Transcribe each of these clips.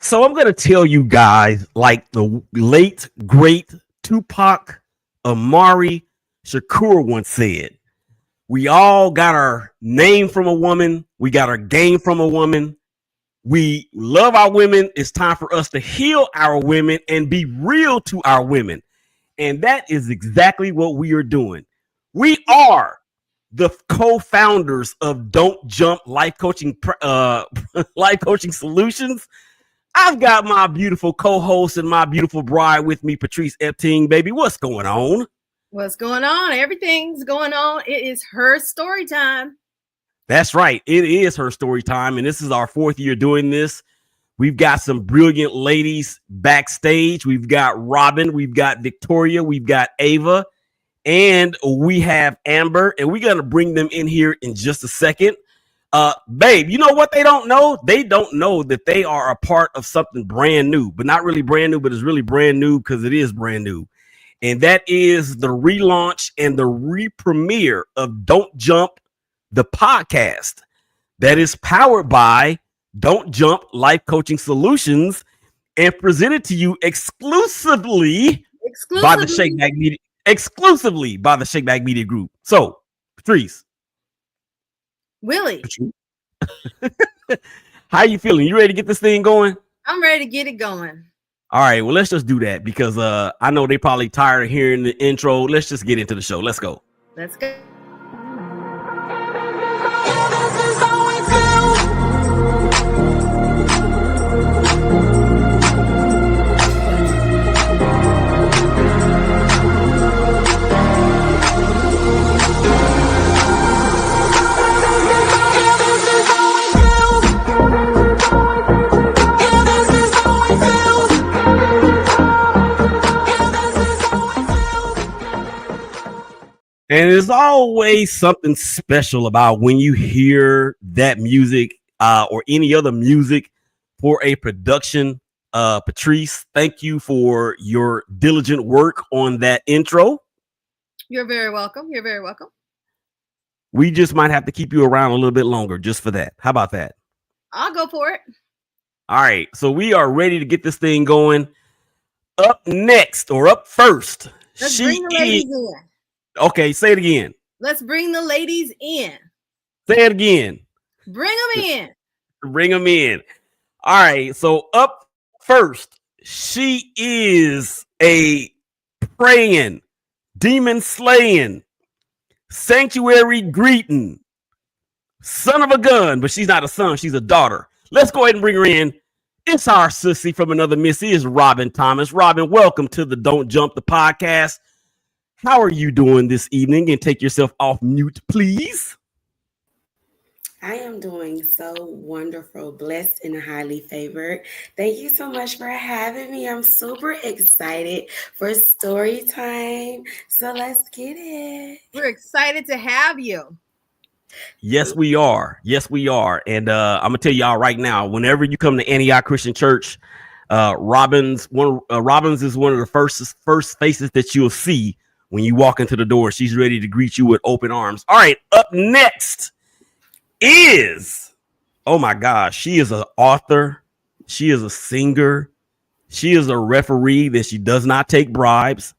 So I'm going to tell you guys, like the late, great Tupac Amari Shakur once said, we all got our name from a woman. We got our game from a woman. We love our women. It's time for us to heal our women and be real to our women. And that is exactly what we are doing. We are the co-founders of Don't Jump Life Coaching Life Coaching Solutions. I've got my beautiful co-host and my beautiful bride with me, Patrice Epting. Baby, what's going on? What's going on? Everything's going on. It is her story time. That's right. It is her story time, and this is our 4th year doing this. We've got some brilliant ladies backstage. We've got Robin, we've got Victoria, we've got Ava, and we have Amber, and we're going to bring them in here in just a second. Babe, you know what they don't know? They don't know that they are a part of something brand new, but not really brand new, but it's really brand new because it is brand new. And that is the relaunch and the re-premiere of Don't Jump, the podcast that is powered by Don't Jump Life Coaching Solutions and presented to you exclusively by the Shake Bag Media. Exclusively by the Shake Bag Media Group. So, Patrice. Willie. How you feeling? You ready to get this thing going? I'm ready to get it going. All right, well, let's just do that because I know they probably tired of hearing the intro. Let's just get into the show. Let's go. Let's go. And there's always something special about when you hear that music or any other music for a production. Patrice, thank you for your diligent work on that intro. You're very welcome. You're very welcome. We just might have to keep you around a little bit longer just for that. How about that? I'll go for it. All right. So we are ready to get this thing going. Up next or up first. Let's bring the ladies in. Okay, say it again. Let's bring the ladies in. Say it again. Bring them in. Bring them in. All right, so up first, she is a praying, demon slaying, sanctuary greeting, son of a gun, but she's not a son, she's a daughter. Let's go ahead and bring her in. It's our sissy from another missy. It's Robin Thomas. Robin, welcome to the Don't Jump the podcast. How are you doing this evening? And take yourself off mute, please. I am doing so wonderful, blessed, and highly favored. Thank you so much for having me. I'm super excited for story time. So let's get it. We're excited to have you. Yes, we are. Yes, we are. And I'm going to tell y'all right now, whenever you come to Antioch Christian Church, Robbins is one of the first faces that you'll see when you walk into the door. She's ready to greet you with open arms. All right, up next is, oh my gosh, she is an author. She is a singer. She is a referee that she does not take bribes,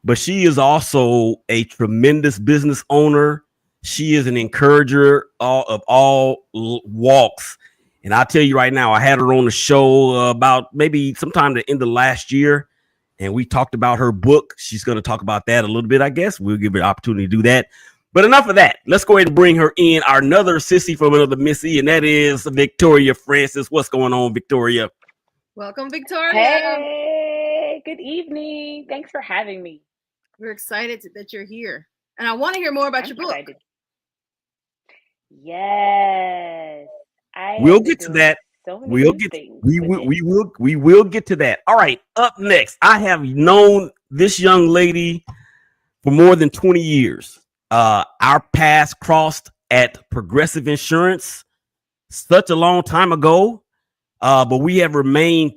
but she is also a tremendous business owner. She is an encourager of all walks. And I'll tell you right now, I had her on the show about maybe sometime the end of last year. And we talked about her book. She's going to talk about that a little bit, I guess. We'll give her an opportunity to do that. But enough of that. Let's go ahead and bring her in. Our another sissy from another missy, and that is Victoria Francis. What's going on, Victoria? Welcome, Victoria. Hey, good evening. Thanks for having me. We're excited that you're here. And I want to hear more about your book. Excited. Yes. We'll get to that. We will get to that. All right. Up next, I have known this young lady for more than 20 years. Our paths crossed at Progressive Insurance such a long time ago, but we have remained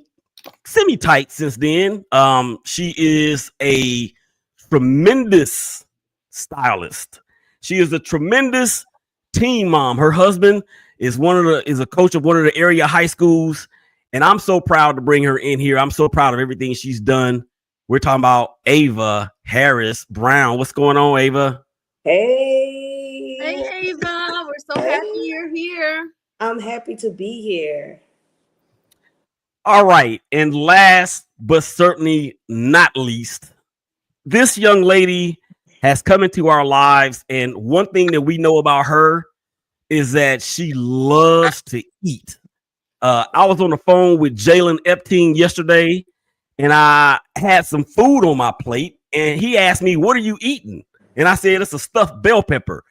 semi-tight since then. She is a tremendous stylist. She is a tremendous teen mom. Her husband is a coach of one of the area high schools, And I'm so proud to bring her in here. I'm so proud of everything she's done. We're talking about Ava Harris Brown. What's going on, Ava? Hey, Hey, Ava. We're so happy you're here. I'm happy to be here. All right. And last but certainly not least, this young lady has come into our lives. And one thing that we know about her is that she loves to eat. I was on the phone with Jalen Epting yesterday, and I had some food on my plate, and he asked me, "What are you eating?" And I said, "It's a stuffed bell pepper."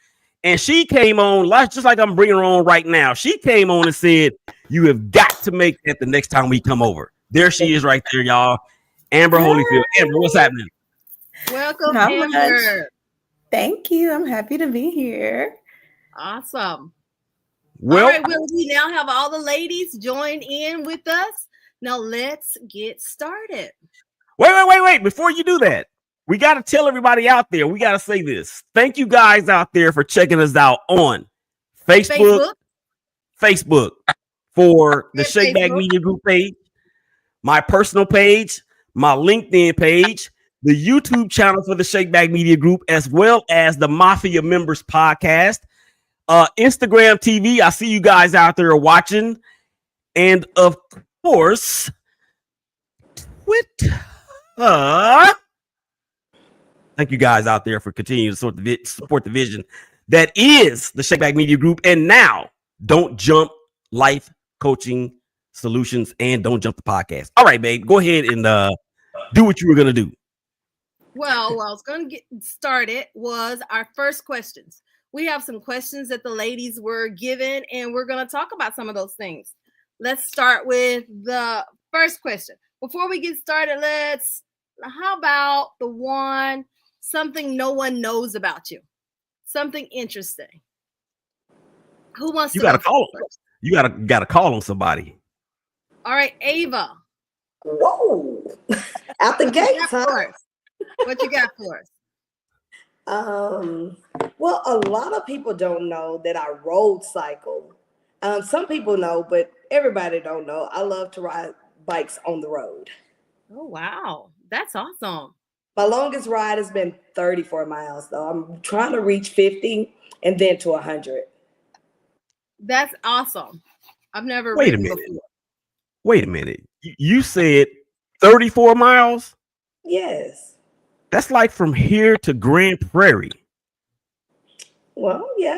And she came on, just like I'm bringing her on right now. She came on and said, "You have got to make that the next time we come over." There she is, right there, y'all. Amber Holyfield. Amber, what's happening? Welcome, Not Amber. much. Thank you. I'm happy to be here. Awesome. Well, all right, we now have all the ladies join in with us. Now let's get started. Wait. Before you do that, we got to tell everybody out there, we got to say this. Thank you guys out there for checking us out on Facebook for the Shake Bag Media Group page, my personal page, my LinkedIn page, the YouTube channel for the Shake Bag Media Group, as well as the Mafia Members podcast, Instagram TV. I see you guys out there watching. And of course, Twitter. Thank you guys out there for continuing to support the vision that is the Shake Bag Media Group. And now, don't jump life coaching solutions and don't jump the podcast. All right, babe, go ahead and do what you were going to do. Well, what I was going to get started was our first questions. We have some questions that the ladies were given, and we're going to talk about some of those things. Let's start with the first question. Before we get started, how about the one, something no one knows about you? Something interesting. Who wants to go? You got to call on somebody. All right, Ava. Whoa. Out the gate, huh? What you got for us? Well, a lot of people don't know that I road cycle. Some people know, but everybody don't know. I love to ride bikes on the road. Oh, wow. That's awesome. My longest ride has been 34 miles, though. I'm trying to reach 50 and then to 100. That's awesome. I've never Wait a minute. You said 34 miles? Yes. That's like from here to Grand Prairie. Well, yeah.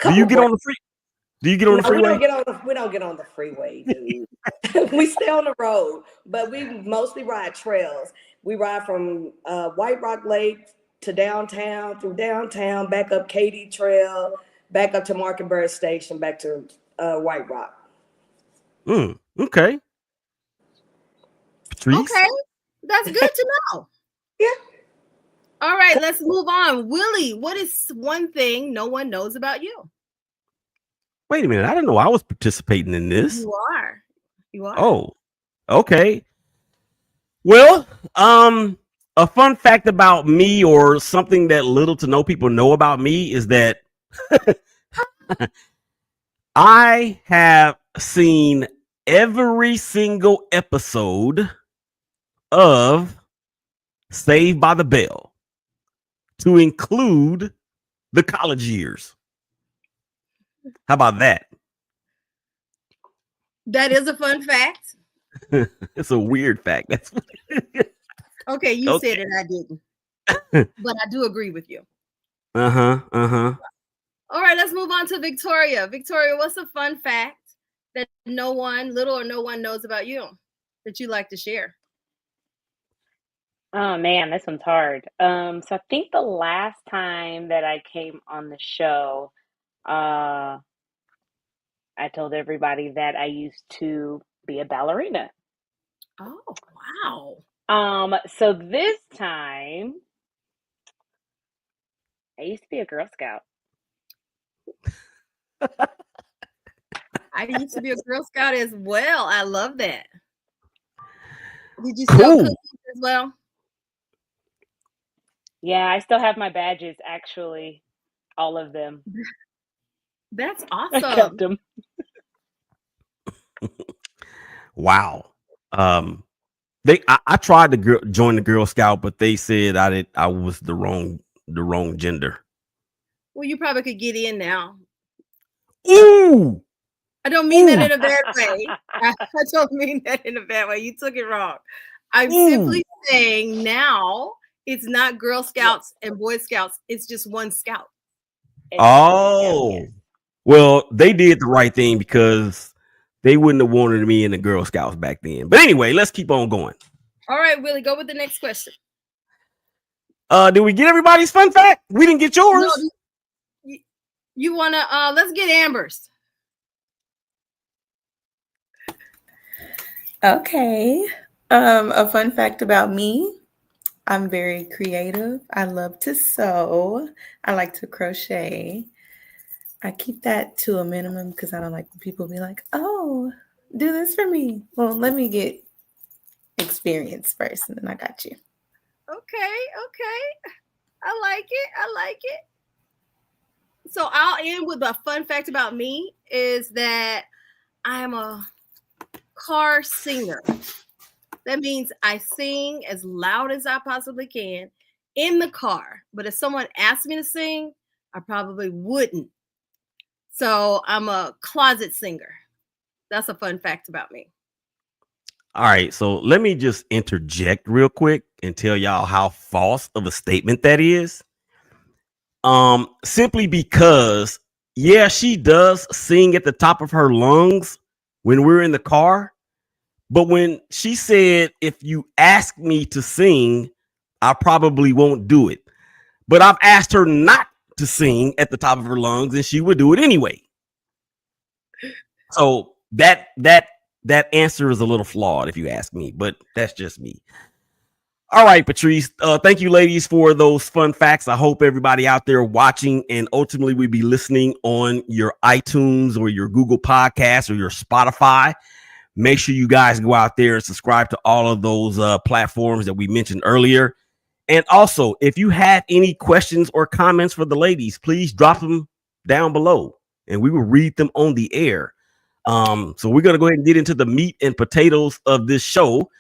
Do you get on the freeway? We don't get on the freeway, dude. We stay on the road, but we mostly ride trails. We ride from White Rock Lake to downtown, through downtown, back up Katy Trail, back up to Markenberg Station, back to White Rock. Okay. Patrice? Okay. That's good to know. Yeah. All right, let's move on. Willie, what is one thing no one knows about you? Wait a minute. I didn't know I was participating in this. You are. Oh, okay. Well, a fun fact about me, or something that little to no people know about me, is that I have seen every single episode of Saved by the Bell, to include the college years. How about that? That is a fun fact. It's a weird fact. That's okay. You said it. I didn't, but I do agree with you. All right, let's move on to Victoria. Victoria, what's a fun fact that little or no one knows about you that you like to share? Oh man, this one's hard. So I think the last time that I came on the show, I told everybody that I used to be a ballerina. Oh, wow. So this time I used to be a Girl Scout. I used to be a Girl Scout as well. I love that. Did you Cool. sell cookies as well? Yeah, I still have my badges, actually, all of them. That's awesome. I kept them. Wow. I tried to join the Girl Scout, but they said I was the wrong gender. Well, you probably could get in now. Ooh. I don't mean that in a bad way. I don't mean that in a bad way. You took it wrong. I'm simply saying now it's not Girl Scouts and Boy Scouts. It's just one Scout. Oh. Well, they did the right thing because they wouldn't have wanted me in the Girl Scouts back then. But anyway, let's keep on going. All right, Willie, go with the next question. Did we get everybody's fun fact? We didn't get yours. No, you wanna let's get Amber's. Okay. A fun fact about me. I'm very creative. I love to sew. I like to crochet. I keep that to a minimum because I don't like when people be like, oh, do this for me. Well, let me get experience first and then I got you. Okay. I like it. So I'll end with a fun fact about me is that I am a car singer. That means I sing as loud as I possibly can in the car. But if someone asked me to sing, I probably wouldn't. So I'm a closet singer. That's a fun fact about me. All right, so let me just interject real quick and tell y'all how false of a statement that is. Simply because, yeah, she does sing at the top of her lungs when we're in the car. But when she said, if you ask me to sing, I probably won't do it. But I've asked her not to sing at the top of her lungs and she would do it anyway. So that answer is a little flawed if you ask me, but that's just me. All right, Patrice. Thank you, ladies, for those fun facts. I hope everybody out there watching and ultimately we be listening on your iTunes or your Google Podcasts or your Spotify. Make sure you guys go out there and subscribe to all of those platforms that we mentioned earlier. And also, if you have any questions or comments for the ladies, please drop them down below and we will read them on the air. So we're going to go ahead and get into the meat and potatoes of this show.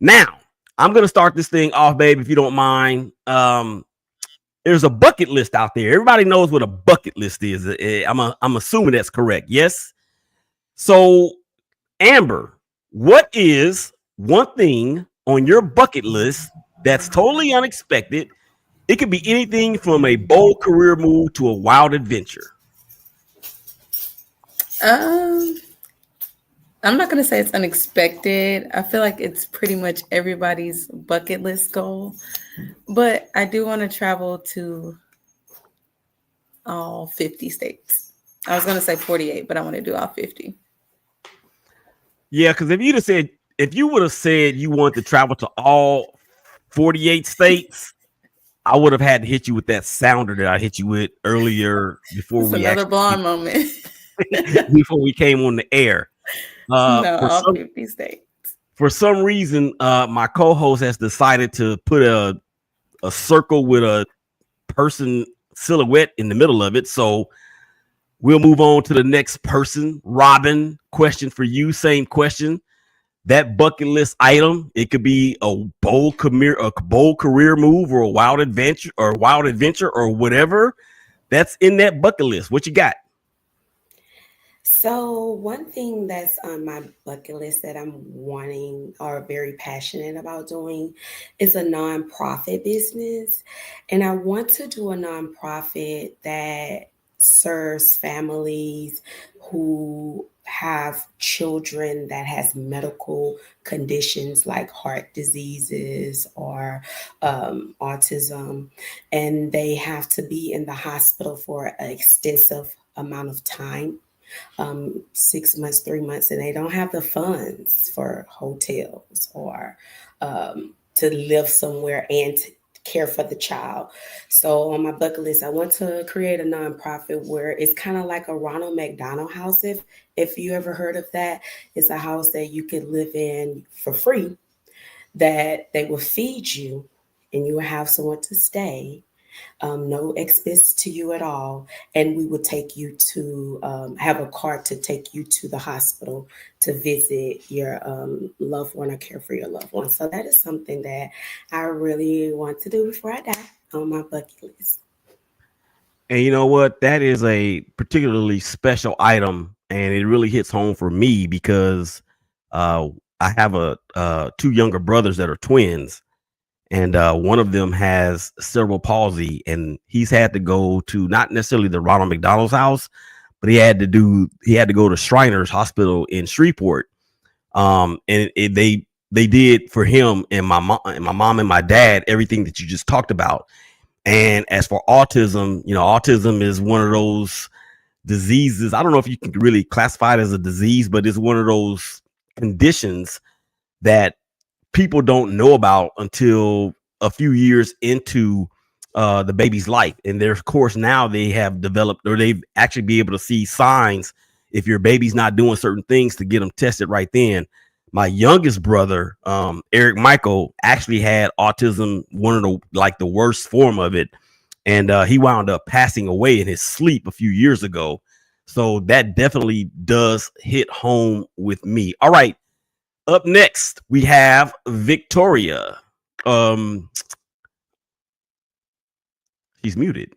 Now, I'm going to start this thing off, babe, if you don't mind. There's a bucket list out there. Everybody knows what a bucket list is. I'm assuming that's correct. Yes. So, Amber, what is one thing on your bucket list that's totally unexpected? It could be anything from a bold career move to a wild adventure. I'm not going to say it's unexpected. I feel like it's pretty much everybody's bucket list goal. But I do want to travel to all 50 states. I was going to say 48, but I want to do all 50. Yeah, because if you would have said you want to travel to all 48 states, I would have had to hit you with that sounder that I hit you with earlier before another blonde moment. Before we came on the air. All 50 states. For some reason, my co-host has decided to put a circle with a person silhouette in the middle of it. So we'll move on to the next person. Robin, question for you. Same question. That bucket list item, it could be a bold career move or a wild adventure or whatever that's in that bucket list. What you got? So one thing that's on my bucket list that I'm wanting or very passionate about doing is a nonprofit business. And I want to do a nonprofit that serves families who have children that has medical conditions like heart diseases or autism, and they have to be in the hospital for an extensive amount of time, 6 months, 3 months, and they don't have the funds for hotels or to live somewhere and to care for the child. So on my bucket list, I want to create a nonprofit where it's kind of like a Ronald McDonald House. If you ever heard of that, it's a house that you can live in for free, that they will feed you and you will have somewhere to stay. no expense to you at all. And we will take you to have a cart to take you to the hospital to visit your loved one or care for your loved one. So that is something that I really want to do before I die on my bucket list. And you know what? That is a particularly special item, and it really hits home for me because uh, I have two younger brothers that are twins, and one of them has cerebral palsy, and he's had to go to not necessarily the Ronald McDonald's house, but he had to go to Shriners Hospital in Shreveport. And they did for him and my mom and my dad everything that you just talked about. And as for autism, autism is one of those diseases. I don't know if you can really classify it as a disease, but it's one of those conditions that people don't know about until a few years into the baby's life. And there's, of course, now they have developed, or they've actually be able to see signs if your baby's not doing certain things to get them tested right then. My youngest brother, Eric Michael, actually had autism, one of the worst form of it. And he wound up passing away in his sleep a few years ago. So that definitely does hit home with me. All right. Up next, we have Victoria. She's muted.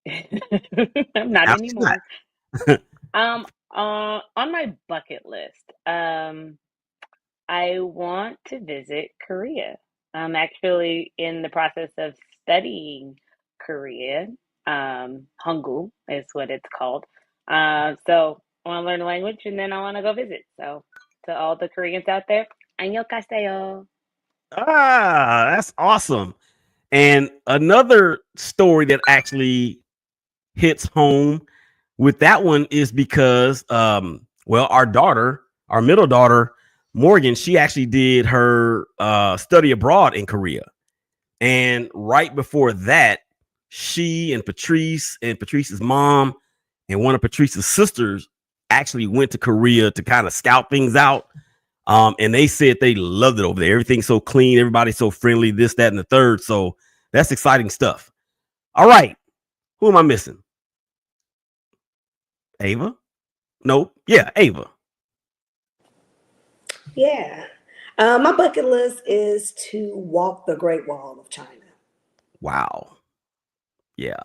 I'm not Now she's not. anymore. On my bucket list, I want to visit Korea. I'm actually in the process of studying Korean. Hangul is what it's called. So I want to learn the language and then I want to go visit. So to all the Koreans out there, 안녕하세요. That's awesome. And another story that actually hits home with that one is because, our middle daughter, Morgan, she actually did her study abroad in Korea. And right before that, she and Patrice's mom and one of Patrice's sisters actually went to Korea to kind of scout things out. And they said they loved it over there. Everything's so clean, everybody's so friendly, this, that, and the third. So that's exciting stuff. All right. Who am I missing? Ava? Nope. Yeah, Ava. Yeah. My bucket list is to walk the Great Wall of China. Wow. Yeah.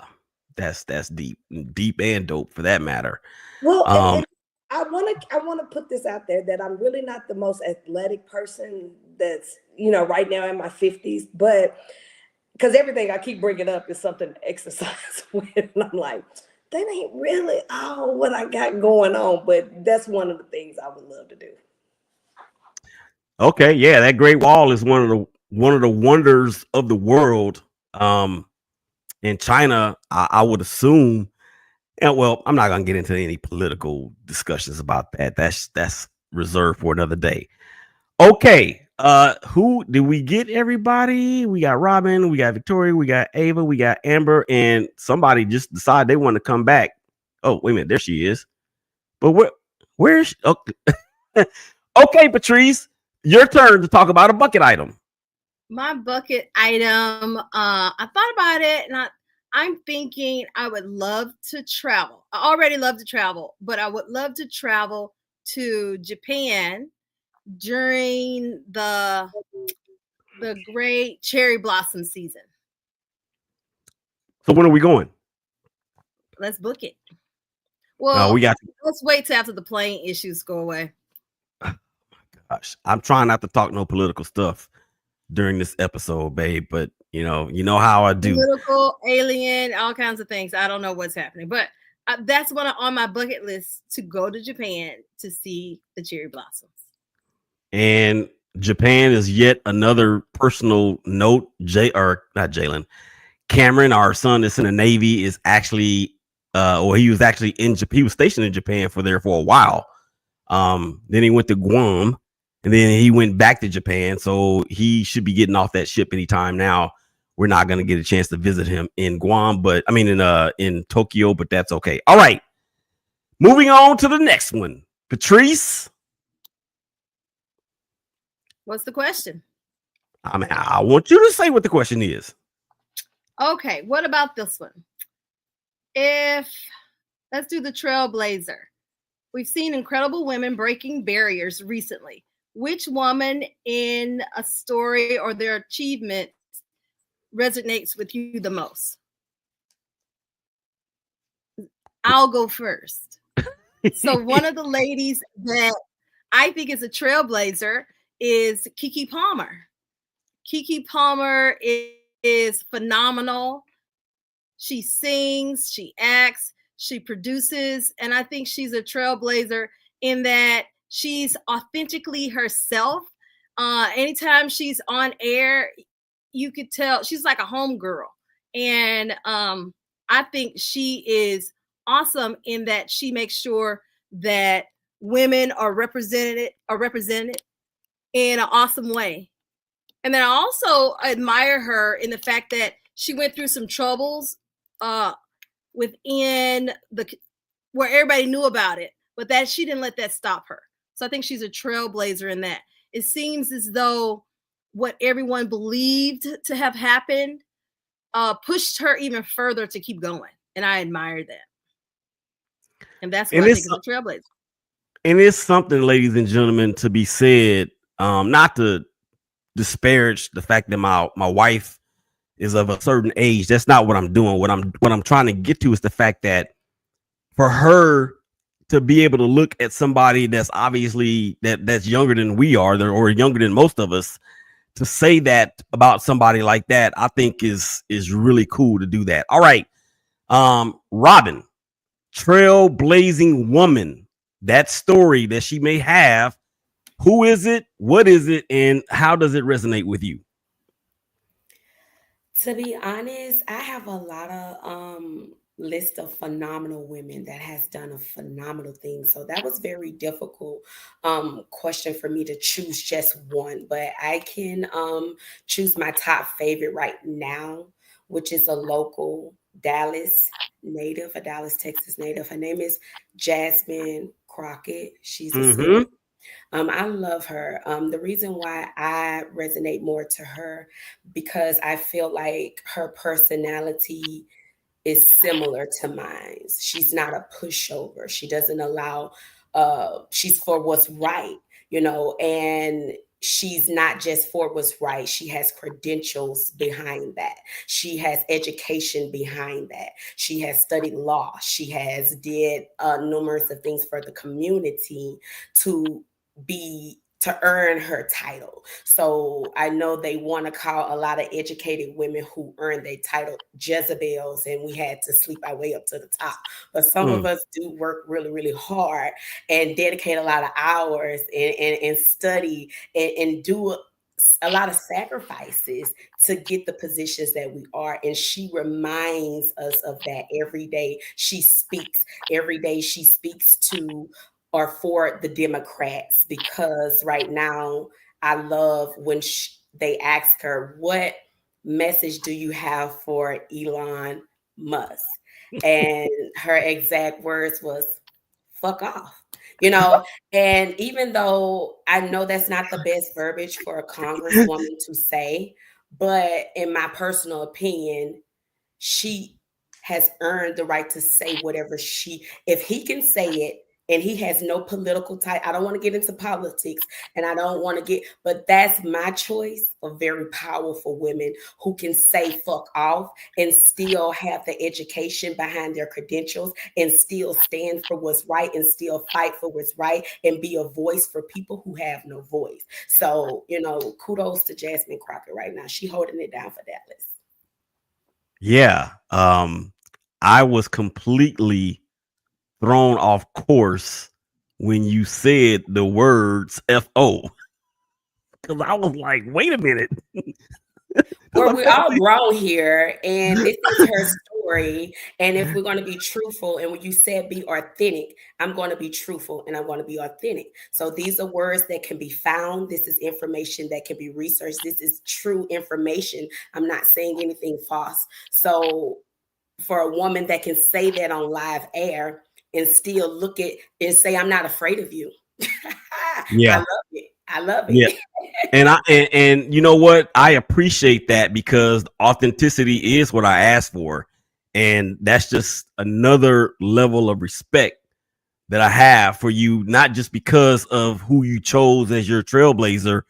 That's deep and dope for that matter. Well, and I want to put this out there that I'm really not the most athletic person that's, right now in my 50s, but because everything I keep bringing up is something to exercise with. And I'm like, that ain't really all what I got going on, but that's one of the things I would love to do. Okay, yeah, that Great Wall is one of the wonders of the world. In China, I would assume. And well, I'm not gonna get into any political discussions about that. That's reserved for another day. Okay. Who did we get? Everybody? We got Robin, we got Victoria, we got Ava, we got Amber, and somebody just decided they want to come back. Oh, wait a minute, there she is. But where's she? Okay. Okay, Patrice, your turn to talk about a bucket item. My bucket item, I thought about it, and I'm thinking I would love to travel. I already love to travel, but I would love to travel to Japan during the great cherry blossom season. So when are we going? Let's book it. Well, let's wait till after the plane issues go away. Oh my gosh, I'm trying not to talk no political stuff during this episode, babe, but you know how I do. Political, alien, all kinds of things. I don't know what's happening, but that's one on my bucket list, to go to Japan to see the cherry blossoms. And Japan is yet another personal note. Not Jalen. Cameron, our son that's in the Navy, is actually, he was actually he was stationed in Japan for a while. Then he went to Guam, and then he went back to Japan. So he should be getting off that ship anytime now. We're not going to get a chance to visit him in Guam, but I mean in Tokyo, but that's okay. All right. Moving on to the next one. Patrice. What's the question? I want you to say what the question is. Okay, what about this one? If let's do the trailblazer. We've seen incredible women breaking barriers recently. Which woman in a story or their achievement resonates with you the most? I'll go first. So one of the ladies that I think is a trailblazer is Keke Palmer. Keke Palmer is phenomenal. She sings, she acts, she produces, and I think she's a trailblazer in that she's authentically herself. Anytime she's on air, you could tell she's like a homegirl. And I think she is awesome in that she makes sure that women are represented in an awesome way. And then I also admire her in the fact that she went through some troubles within the where everybody knew about it, but that she didn't let that stop her. So I think she's a trailblazer in that. It seems as though what everyone believed to have happened pushed her even further to keep going, and I admire that. And that's what I think is a trailblazer. And it's something, ladies and gentlemen, to be said. Not to disparage the fact that my wife is of a certain age. That's not what I'm doing. What I'm trying to get to is the fact that for her to be able to look at somebody that's obviously that's younger than we are, or younger than most of us, to say that about somebody like that, I think is really cool to do that. All right. Robin, trailblazing woman, that story that she may have, who is it? What is it? And how does it resonate with you? To be honest, I have a lot of list of phenomenal women that has done a phenomenal thing. So that was very difficult question for me to choose just one, but I can choose my top favorite right now, which is a local Dallas native, a Dallas, Texas native. Her name is Jasmine Crockett. She's a singer. I love her. The reason why I resonate more to her, because I feel like her personality is similar to mine. She's not a pushover. She doesn't allow, she's for what's right, and she's not just for what's right. She has credentials behind that. She has education behind that. She has studied law. She has did numerous of things for the community to to earn her title. So I know they want to call a lot of educated women who earn their title Jezebels, and we had to sleep our way up to the top. But some of us do work really, really hard and dedicate a lot of hours and study and do a lot of sacrifices to get the positions that we are. And she reminds us of that every day. She speaks every day. She speaks to or for the Democrats, because right now I love when they ask her, what message do you have for Elon Musk? And her exact words was, fuck off. And even though I know that's not the best verbiage for a congresswoman to say, but in my personal opinion, she has earned the right to say whatever if he can say it, and he has no political type. I don't want to get into politics, and I don't want to but that's my choice of very powerful women who can say fuck off and still have the education behind their credentials and still stand for what's right and still fight for what's right and be a voice for people who have no voice. So, kudos to Jasmine Crockett right now. She holding it down for Dallas. Yeah. I was completely thrown off course when you said the words FO. Because I was like, wait a minute. Well, we're all grown here, and this is her story. And if we're going to be truthful, and when you said be authentic, I'm going to be truthful and I'm going to be authentic. So these are words that can be found. This is information that can be researched. This is true information. I'm not saying anything false. So for a woman that can say that on live air and still look at and say, I'm not afraid of you. Yeah. I love it. Yeah. And you know what? I appreciate that because authenticity is what I asked for. And that's just another level of respect that I have for you, not just because of who you chose as your trailblazer,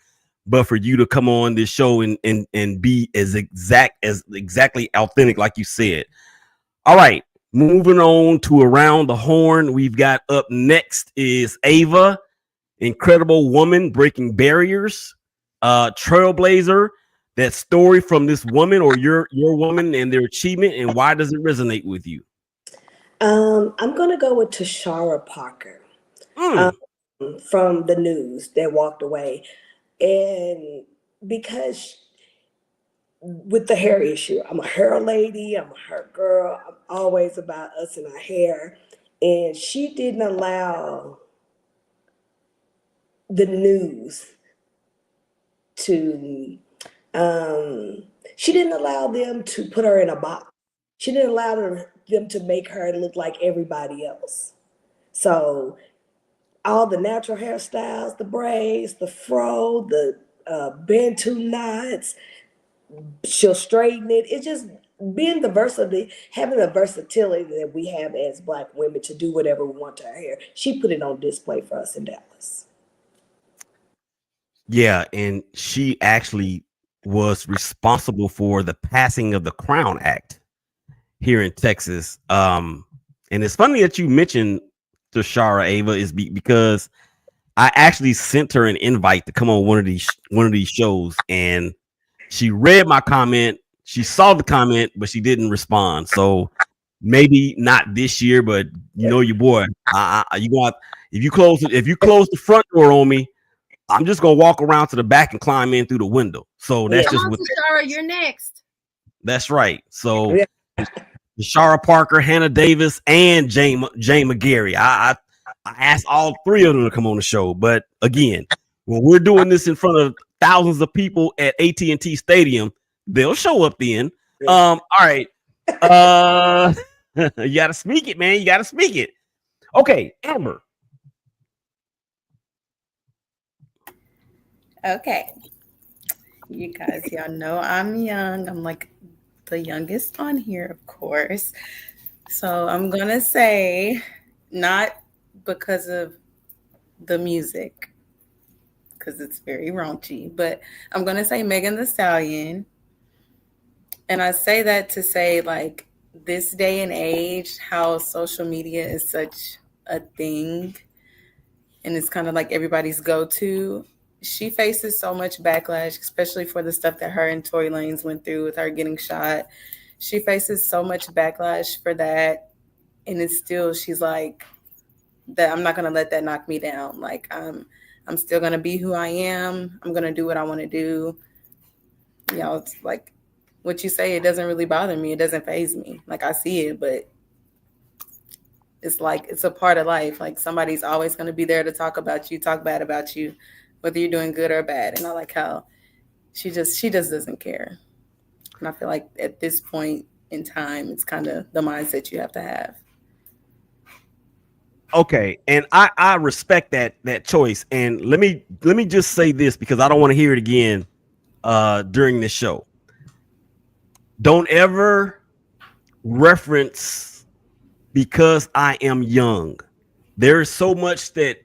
but for you to come on this show and be as exactly authentic, like you said. All right, moving on to Around the Horn. We've got up next is Ava, incredible woman breaking barriers, trailblazer. That story from this woman or your woman and their achievement, and why does it resonate with you? I'm gonna go with Tashara Parker um, Mm, from the news that walked away, and because with the hair issue, I'm a hair lady, I'm a hair girl, I'm always about us and our hair, and she didn't allow the news to um, she didn't allow them to put her in a box. She didn't allow them to make her look like everybody else. So all the natural hairstyles, the braids, the fro, the bantu knots, she'll straighten it. It's just being the versatility, having the versatility that we have as Black women to do whatever we want to our hair. She put it on display for us in Dallas. yeah, and she actually was responsible for the passing of the Crown Act here in Texas. And it's funny that you mentioned Tashara Ava because I actually sent her an invite to come on one of these shows, and she read my comment. She saw the comment, but she didn't respond. So maybe not this year, but you know your boy. You go out, if you close the front door on me, I'm just gonna walk around to the back and climb in through the window. So Yeah. that's Come just on, what. Tashara, you're next. That's right. So Yeah. Shara Parker, Hannah Davis, and Jane McGarry. I asked all three of them to come on the show, but again, when we're doing this in front of thousands of people at AT&T Stadium, they'll show up then. All right. You gotta speak it, man. You gotta speak it. Okay, Amber. Okay. You guys, y'all know I'm young. I'm like the youngest on here, of course. So I'm going to say, not because of the music, because it's very raunchy, but I'm going to say Megan Thee Stallion. And I say that to say, like, this day and age, how social media is such a thing and it's kind of like everybody's go-to. She faces so much backlash, especially for the stuff that her and Tory Lanez went through with her getting shot. She faces so much backlash for that, and it's still she's like that. I'm not gonna let that knock me down. Like I'm still gonna be who I am. I'm gonna do what I want to do. You know, it's like what you say. It doesn't really bother me. It doesn't faze me. Like I see it, but it's like it's a part of life. Like somebody's always going to be there to talk about you, talk bad about you, whether you're doing good or bad. And I like how she just doesn't care. And I feel like at this point in time, it's kind of the mindset you have to have. Okay, and I respect that choice. And let me just say this because I don't want to hear it again during this show. Don't ever reference because I am young. There is so much that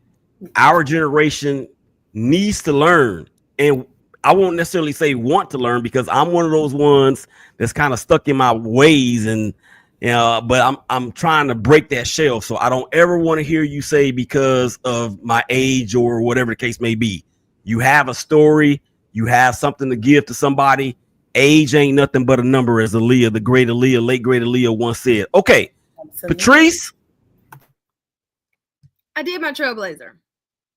our generation needs to learn. And I won't necessarily say want to learn because I'm one of those ones that's kind of stuck in my ways and but I'm trying to break that shell. So I don't ever want to hear you say because of my age or whatever the case may be. You have a story, you have something to give to somebody. Age ain't nothing but a number, as Aaliyah, the great Aaliyah, late great Aaliyah once said. Okay, Absolutely. Patrice, I did my trailblazer.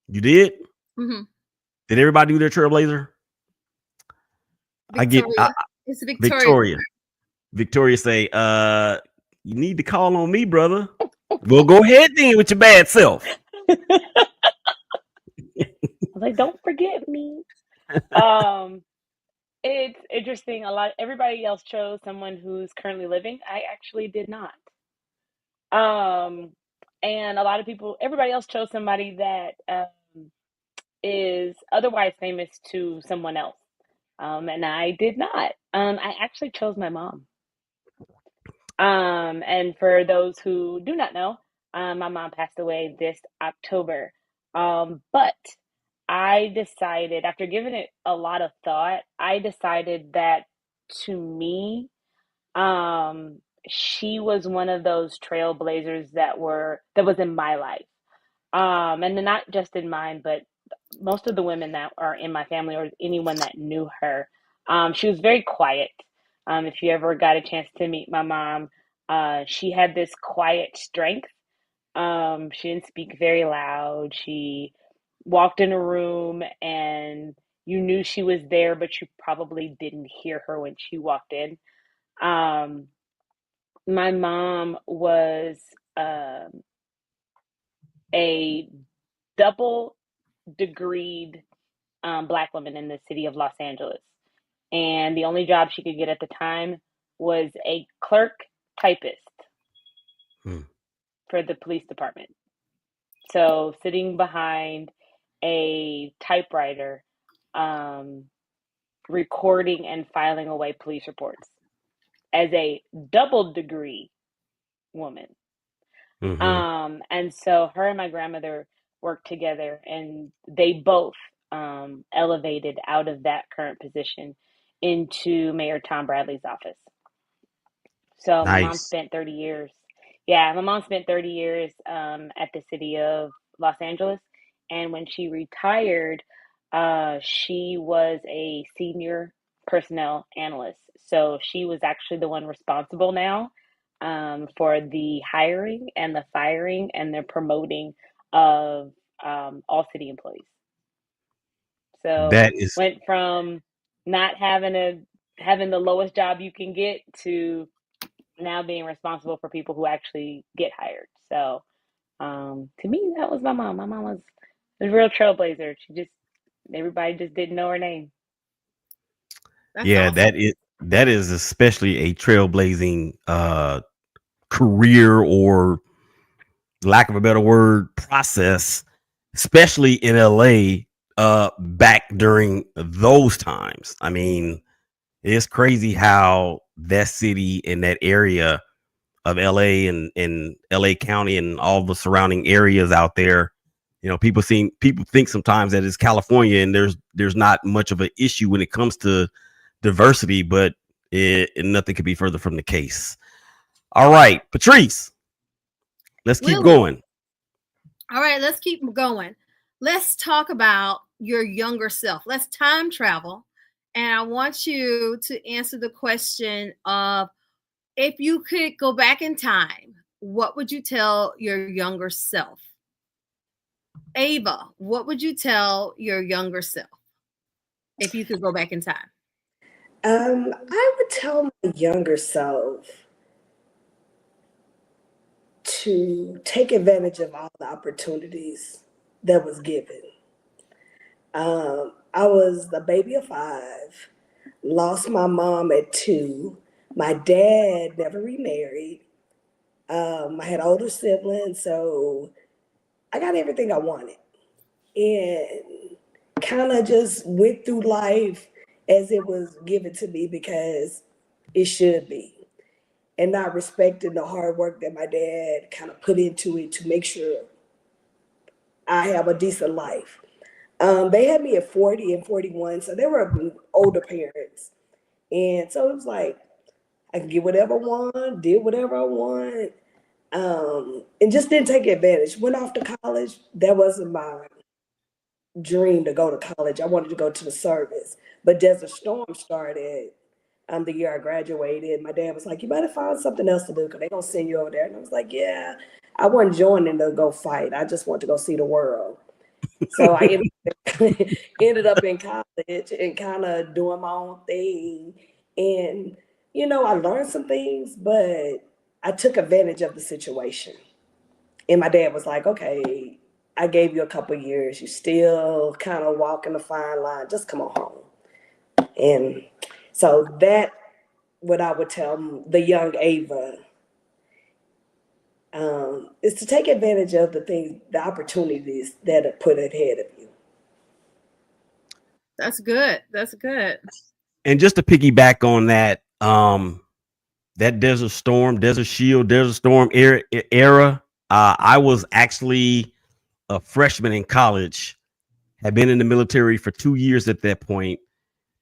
you did? Mm-hmm. Did everybody do their trailblazer? Victoria. It's Victoria. Victoria. Victoria say, you need to call on me, brother. Well, go ahead then with your bad self. I was like, don't forget me. It's interesting. Everybody else chose someone who's currently living. I actually did not. And a lot of people, everybody else chose somebody that is otherwise famous to someone else. And I did not. I actually chose my mom. And for those who do not know, my mom passed away this October. But I decided, after giving it a lot of thought, I decided that to me, she was one of those trailblazers that was in my life. And not just in mine, but most of the women that are in my family or anyone that knew her. She was very quiet. If you ever got a chance to meet my mom, she had this quiet strength. She didn't speak very loud. She walked in a room and you knew she was there, but you probably didn't hear her when she walked in. Um, my mom was a double degreed Black woman in the city of Los Angeles. And the only job she could get at the time was a clerk typist for the police department. So sitting behind a typewriter, recording and filing away police reports as a double degree woman. And so her and my grandmother worked together, and they both elevated out of that current position into Mayor Tom Bradley's office. So my mom Nice. spent 30 years. Yeah, my mom spent 30 years at the city of Los Angeles. And when she retired, she was a senior personnel analyst. So she was actually the one responsible now for the hiring and the firing and the promoting of all city employees. So That is went from not having the lowest job you can get to now being responsible for people who actually get hired. So to me, that was my mom. My mom was a real trailblazer. Everybody just didn't know her name. That's yeah, awesome. that is especially a trailblazing career, or lack of a better word, process, especially in LA back during those times. I mean, it's crazy how that city and that area of LA and LA County and all the surrounding areas out there, people think sometimes that it's California and there's not much of an issue when it comes to diversity, but nothing could be further from the case. All right, Patrice, let's keep Willie. going. All right, let's keep going. Let's talk about your younger self. Let's time travel. And I want you to answer the question of, if you could go back in time, what would you tell your younger self? Ava, what would you tell your younger self if you could go back in time? I would tell my younger self to take advantage of all the opportunities that was given. I was the baby of 5, lost my mom at 2. My dad never remarried. I had older siblings, so I got everything I wanted. And kind of just went through life as it was given to me because it should be. And not respecting the hard work that my dad kind of put into it to make sure I have a decent life. They had me at 40 and 41, so they were older parents. And so it was like, I can get whatever I want, did whatever I want, and just didn't take advantage. Went off to college. That wasn't my dream to go to college. I wanted to go to the service. But Desert Storm started the year I graduated. My dad was like, you better find something else to do because they're going to send you over there. And I was like, yeah, I wasn't joining to go fight. I just want to go see the world. So I ended up in college and kind of doing my own thing. And, I learned some things, but I took advantage of the situation. And my dad was like, okay, I gave you a couple of years. You still kind of walking the fine line. Just come on home. And so that what I would tell the young Ava is to take advantage of the things, the opportunities that are put ahead of you. That's good. That's good. And just to piggyback on that, that Desert Shield, Desert Storm era, I was actually a freshman in college, had been in the military for 2 years at that point.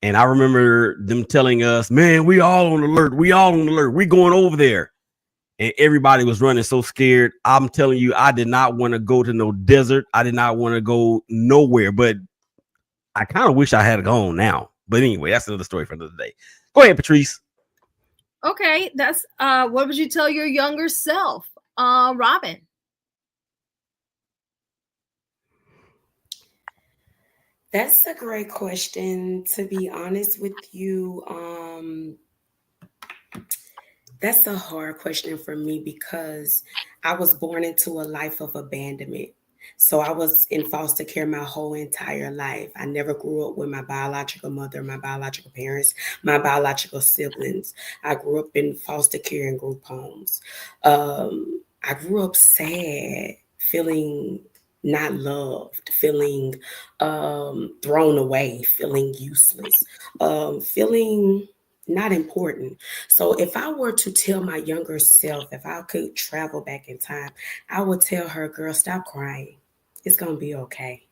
And I remember them telling us, man, we all on alert. We all on alert. We going over there. And everybody was running so scared. I'm telling you, I did not want to go to no desert. I did not want to go nowhere. But I kind of wish I had gone now. But anyway, that's another story for another day. Go ahead, Patrice. Okay, that's what would you tell your younger self, Robin? That's a great question. To be honest with you, that's a hard question for me because I was born into a life of abandonment. So I was in foster care my whole entire life. I never grew up with my biological mother, my biological parents, my biological siblings. I grew up in foster care and group homes. I grew up sad, feeling not loved, feeling thrown away, feeling useless, feeling not important. So if I were to tell my younger self, if I could travel back in time, I would tell her, girl, stop crying. It's going to be okay.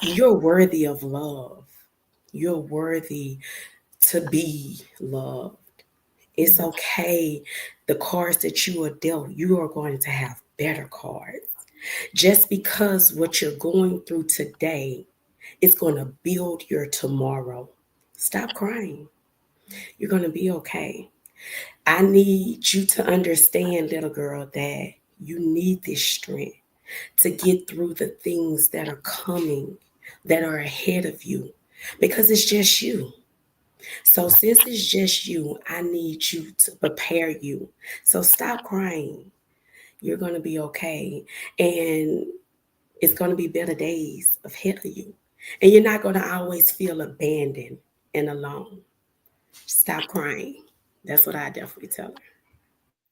You're worthy of love. You're worthy to be loved. It's okay. The cards that you are dealt, you are going to have better cards. Just because what you're going through today is going to build your tomorrow. Stop crying. You're going to be okay. I need you to understand, little girl, that you need this strength to get through the things that are coming, that are ahead of you, because it's just you. So since it's just you, I need you to prepare you. So stop crying. You're going to be okay. And it's going to be better days ahead of you. And you're not going to always feel abandoned and alone. Stop crying. That's what I definitely tell her.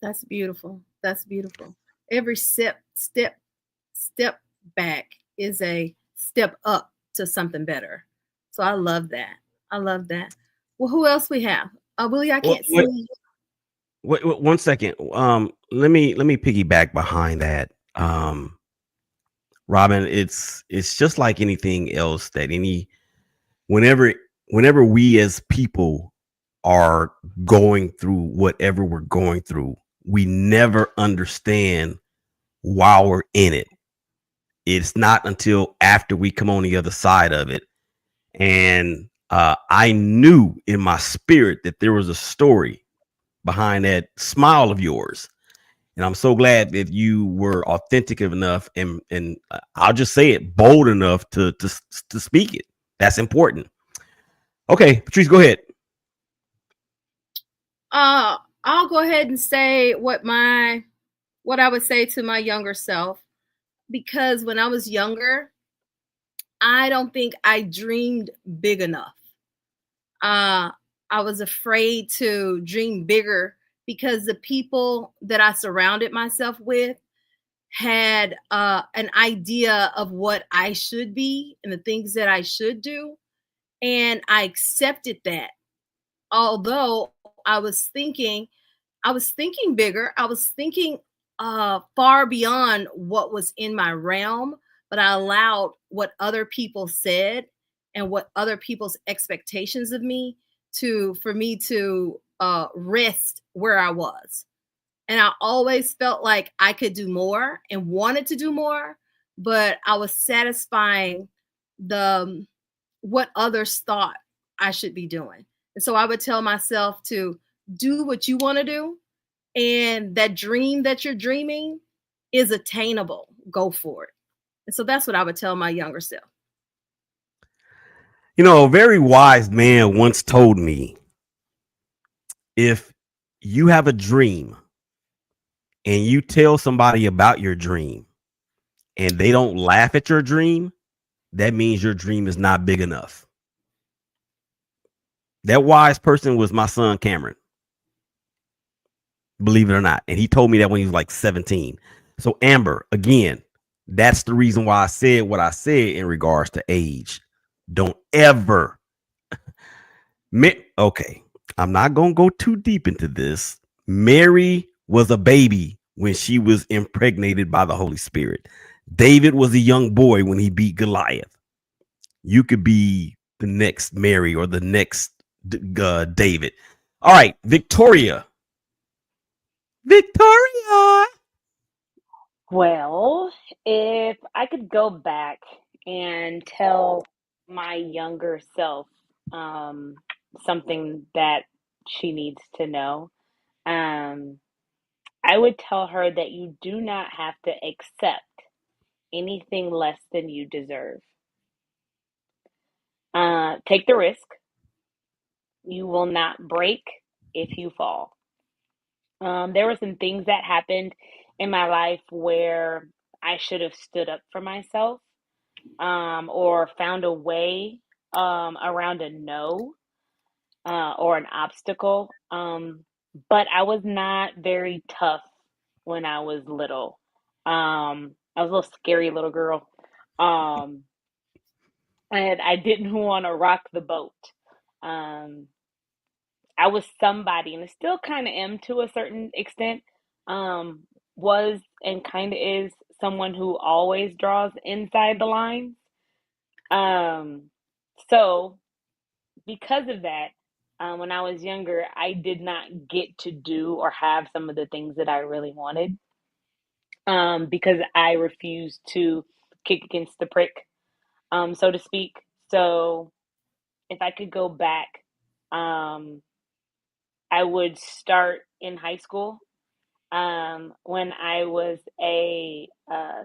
That's beautiful. That's beautiful. Every step back is a step up to something better. So I love that. I love that. Well, who else we have? Willie, I can't see. Wait, 1 second. Let me piggyback behind that. Robin, it's just like anything else that whenever we as people are going through whatever we're going through, we never understand while we're in it. It's not until after we come on the other side of it. And I knew in my spirit that there was a story behind that smile of yours. And I'm so glad that you were authentic enough and I'll just say it, bold enough to speak it. That's important. Okay, Patrice, go ahead. I'll go ahead and say what I would say to my younger self, because when I was younger, I don't think I dreamed big enough. I was afraid to dream bigger because the people that I surrounded myself with had an idea of what I should be and the things that I should do. And I accepted that. Although I was thinking bigger. I was thinking far beyond what was in my realm, but I allowed what other people said and what other people's expectations of me for me to rest where I was. And I always felt like I could do more and wanted to do more, but I was satisfying what others thought I should be doing. And so I would tell myself to do what you want to do. And that dream that you're dreaming is attainable. Go for it. And so that's what I would tell my younger self. You know, a very wise man once told me, if you have a dream and you tell somebody about your dream and they don't laugh at your dream, that means your dream is not big enough. That wise person was my son, Cameron. Believe it or not. And he told me that when he was like 17. So Amber, again, that's the reason why I said what I said in regards to age. Don't ever. Okay, I'm not going to go too deep into this. Mary was a baby when she was impregnated by the Holy Spirit. David was a young boy when he beat Goliath. You could be the next Mary or the next David. All right, Victoria. Victoria. Well, if I could go back and tell my younger self um, something that she needs to know, um, I would tell her that you do not have to accept anything less than you deserve. Take the risk. You will not break if you fall. There were some things that happened in my life where I should have stood up for myself, or found a way around a no, or an obstacle. But I was not very tough when I was little. I was a little scary little girl. Um, and I didn't want to rock the boat. Um, I was somebody, and I still kind of am to a certain extent. Um, was and kind of is someone who always draws inside the lines. Um, so because of that, when I was younger, I did not get to do or have some of the things that I really wanted, because I refused to kick against the prick, so to speak. So if I could go back, um, I would start in high school, when I was a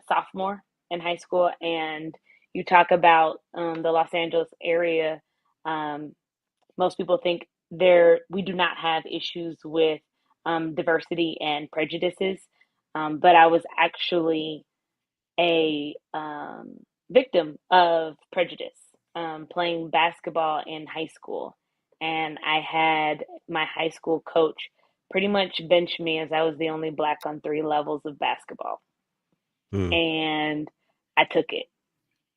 sophomore in high school, and you talk about the Los Angeles area. Um, Most people think we do not have issues with diversity and prejudices, but I was actually a victim of prejudice, playing basketball in high school. And I had my high school coach pretty much bench me as I was the only black on three levels of basketball. Mm, And I took it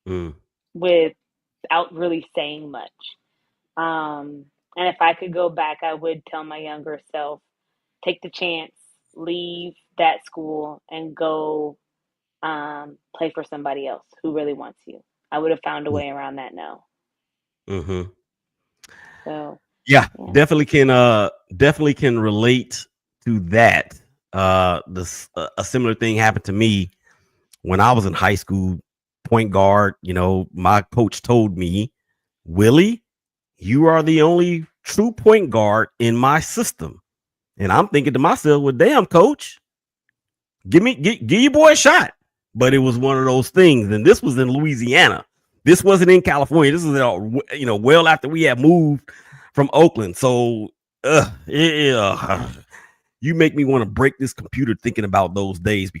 mm, without really saying much. Um, and if I could go back, I would tell my younger self, take the chance, leave that school, and go play for somebody else who really wants you. I would have found a mm, way around that no. mm-hmm. So Yeah, yeah. definitely can relate to that. This a similar thing happened to me when I was in high school, point guard. My coach told me, Willie, you are the only true point guard in my system. And I'm thinking to myself, well, damn, coach, give your boy a shot. But it was one of those things. And this was in Louisiana. This wasn't in California. This was, well after we had moved from Oakland. So, you make me want to break this computer thinking about those days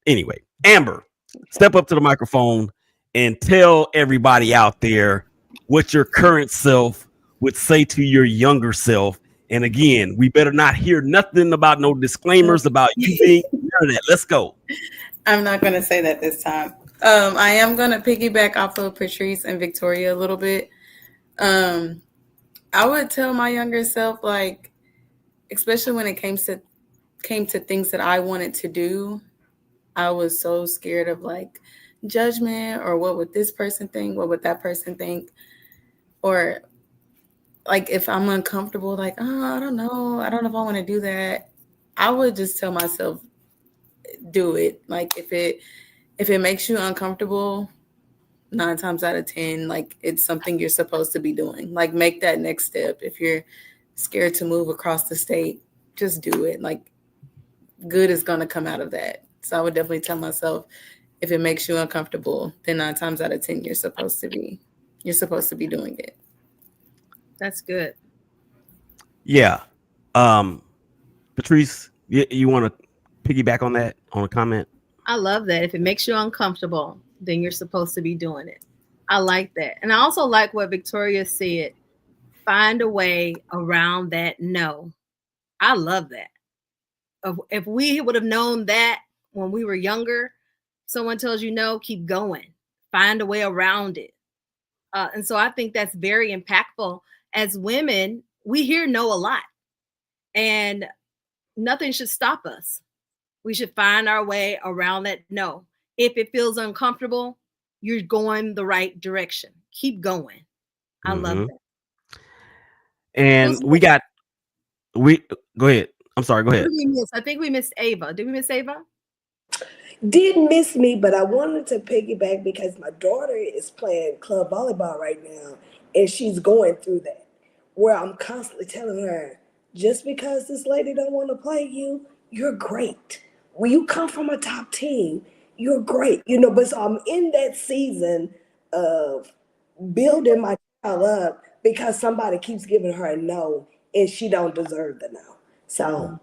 anyway, Amber, step up to the microphone and tell everybody out there what your current self would say to your younger self. And again, we better not hear nothing about no disclaimers about you being none of that. Let's go. I'm not going to say that this time. I am going to piggyback off of Patrice and Victoria a little bit. I would tell my younger self, like, especially when it came to things that I wanted to do, I was so scared of like judgment, or what would this person think? What would that person think? Or like if I'm uncomfortable, like, oh, I don't know if I want to do that. I would just tell myself, do it. Like if it makes you uncomfortable, 9 times out of 10, like it's something you're supposed to be doing. Like make that next step. If you're scared to move across the state, just do it. Like good is going to come out of that. So I would definitely tell myself, if it makes you uncomfortable, then 9 times out of 10, you're supposed to be doing it. That's good. Yeah. Patrice, you want to piggyback on that, on a comment? I love that. If it makes you uncomfortable, then you're supposed to be doing it. I like that. And I also like what Victoria said. Find a way around that no. I love that. If we would have known that when we were younger, someone tells you no, keep going. Find a way around it. And so I think that's very impactful. As women, we hear no a lot, and nothing should stop us. We should find our way around that no. If it feels uncomfortable, you're going the right direction. Keep going. I love Mm-hmm. that. And Who's we next? got we go ahead. I'm sorry, go Who ahead. did we miss? I think we missed Ava. Did we miss Ava? Did miss me, but I wanted to piggyback because my daughter is playing club volleyball right now, and she's going through that, where I'm constantly telling her, just because this lady don't want to play you, you're great. When you come from a top team, you're great. But so I'm in that season of building my child up because somebody keeps giving her a no, and she don't deserve the no. So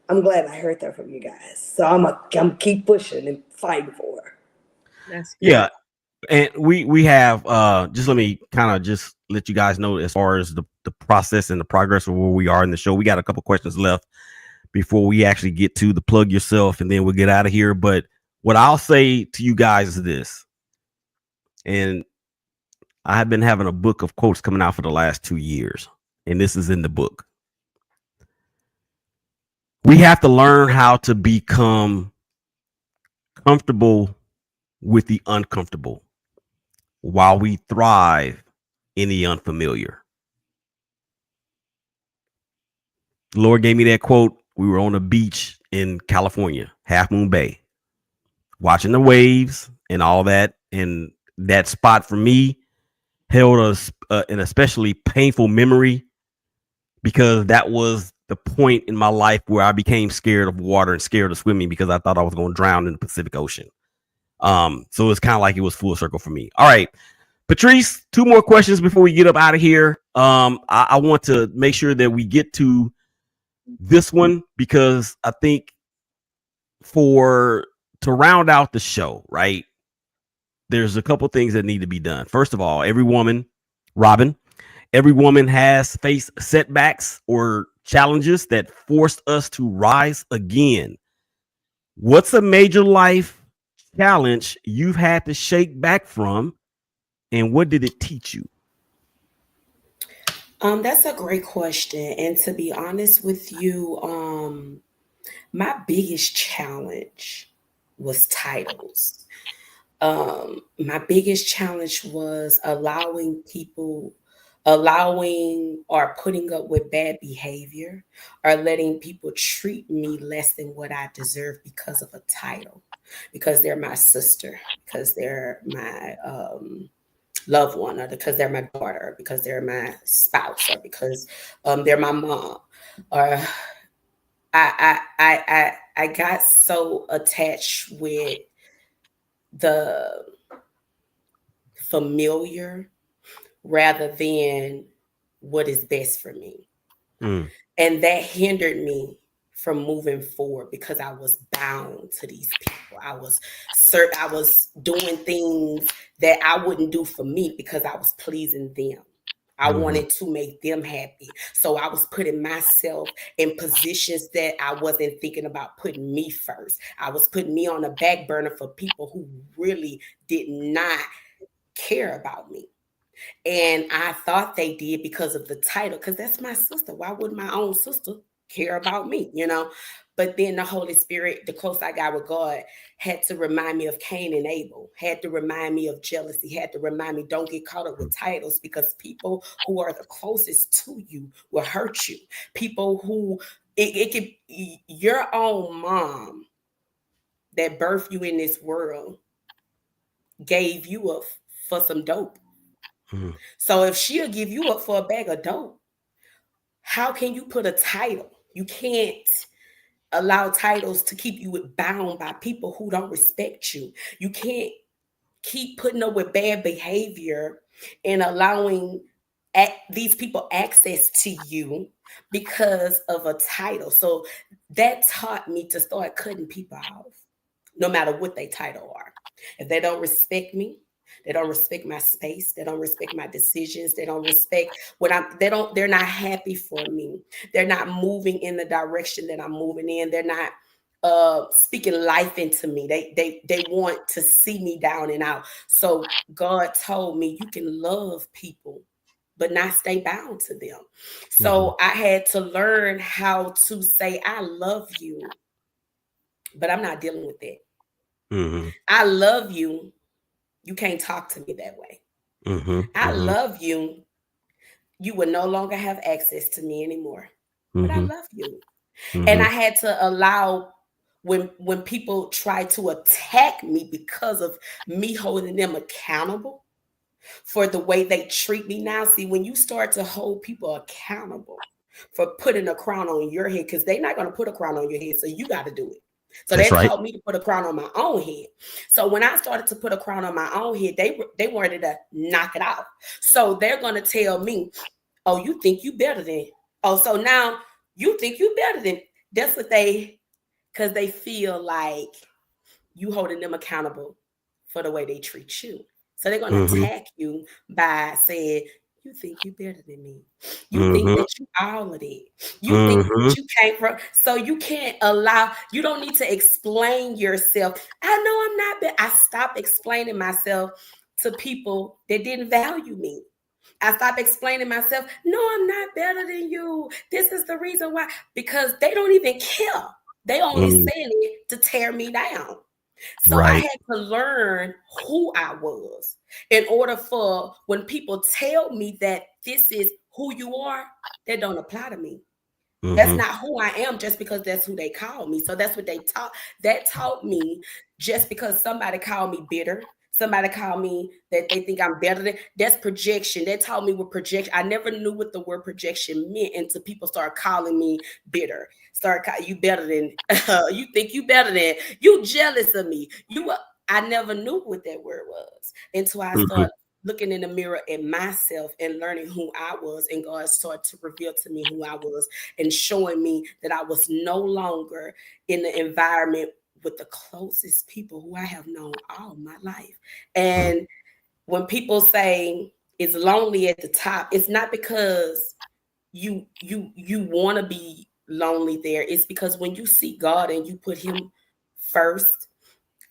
I'm glad I heard that from you guys. So I'm keep pushing and fighting for her. That's good. Yeah, and we have just let me kind of just let you guys know as far as the process and the progress of where we are in the show. We got a couple questions left before we actually get to the plug yourself, and then we'll get out of here. But what I'll say to you guys is this, and I have been having a book of quotes coming out for the last 2 years, and this is in the book. We have to learn how to become comfortable with the uncomfortable while we thrive in the unfamiliar. The Lord gave me that quote. We were on a beach in California, Half Moon Bay, watching the waves and all that. And that spot for me held an especially painful memory because that was the point in my life where I became scared of water and scared of swimming because I thought I was going to drown in the Pacific Ocean. So it's kind of like it was full circle for me. All right, Patrice, two more questions before we get up out of here. I want to make sure that we get to this one because I think for to round out the show, right? There's a couple things that need to be done. First of all, Robin, every woman has faced setbacks or challenges that forced us to rise again. What's a major life challenge you've had to shake back from, and what did it teach you? That's a great question. And to be honest with you, my biggest challenge was titles. My biggest challenge was allowing or putting up with bad behavior or letting people treat me less than what I deserve because of a title, because they're my sister, because they're my loved one, or because they're my daughter, because they're my spouse, or because they're my mom, or I got so attached with the familiar rather than what is best for me. Mm, And that hindered me from moving forward because I was bound to these people. I was doing things that I wouldn't do for me because I was pleasing them. I mhm, wanted to make them happy. So I was putting myself in positions that I wasn't thinking about putting me first. I was putting me on a back burner for people who really did not care about me. And I thought they did because of the title, because that's my sister. Why would my own sister care about me? But then the Holy Spirit, the closer I got with God, had to remind me of Cain and Abel, had to remind me of jealousy, had to remind me, don't get caught up with titles, because people who are the closest to you will hurt you. People who, it could, your own mom that birthed you in this world gave you up for some dope. mhm, So if she'll give you up for a bag of dope, how can you put a title? You can't allow titles to keep you bound by people who don't respect you. You can't keep putting up with bad behavior and allowing these people access to you because of a title. So that taught me to start cutting people off, no matter what they title are. If they don't respect me, they don't respect my space, they don't respect my decisions, they don't respect they're not happy for me. They're not moving in the direction that I'm moving in. They're not speaking life into me. They want to see me down and out. So God told me you can love people, but not stay bound to them. So I had to learn how to say I love you, but I'm not dealing with that. Mm-hmm. I love you. You can't talk to me that way. Mm-hmm. I Mm-hmm. love you. You will no longer have access to me anymore. But I Mm-hmm. love you. And Mm-hmm. I had to allow when people try to attack me because of me holding them accountable for the way they treat me now. See, when you start to hold people accountable for putting a crown on your head, because they're not going to put a crown on your head, so you got to do it. So That's they right. taught me to put a crown on my own head. So when I started to put a crown on my own head, they wanted to knock it off. So they're going to tell me, "Oh, you think you better than? Oh, so now you think you better than?" That's what because they feel like you holding them accountable for the way they treat you. So they're going to Mm-hmm. attack you by saying, you think you better than me. You think Mm-hmm. that you all of it. You think Mm-hmm. that you came from. So you can't allow, you don't need to explain yourself. I know I'm not, I stopped explaining myself to people that didn't value me. I stopped explaining myself. No, I'm not better than you. This is the reason why. Because they don't even care. They only Mm-hmm. saying it to tear me down. So I Right. had to learn who I was in order for when people tell me that this is who you are, that don't apply to me. That's Mm-hmm. not who I am just because that's who they call me. So that's what they taught. That taught me just because somebody called me bitter, somebody called me that they think I'm better than, that's projection. That taught me what projection. I never knew what the word projection meant until people started calling me bitter. Start calling you better than, you think you better than, you jealous of me. I never knew what that word was until I Mm-hmm. started looking in the mirror at myself and learning who I was. And God started to reveal to me who I was and showing me that I was no longer in the environment with the closest people who I have known all my life. And when people say it's lonely at the top, it's not because you want to be lonely there. It's because when you see God and you put him first,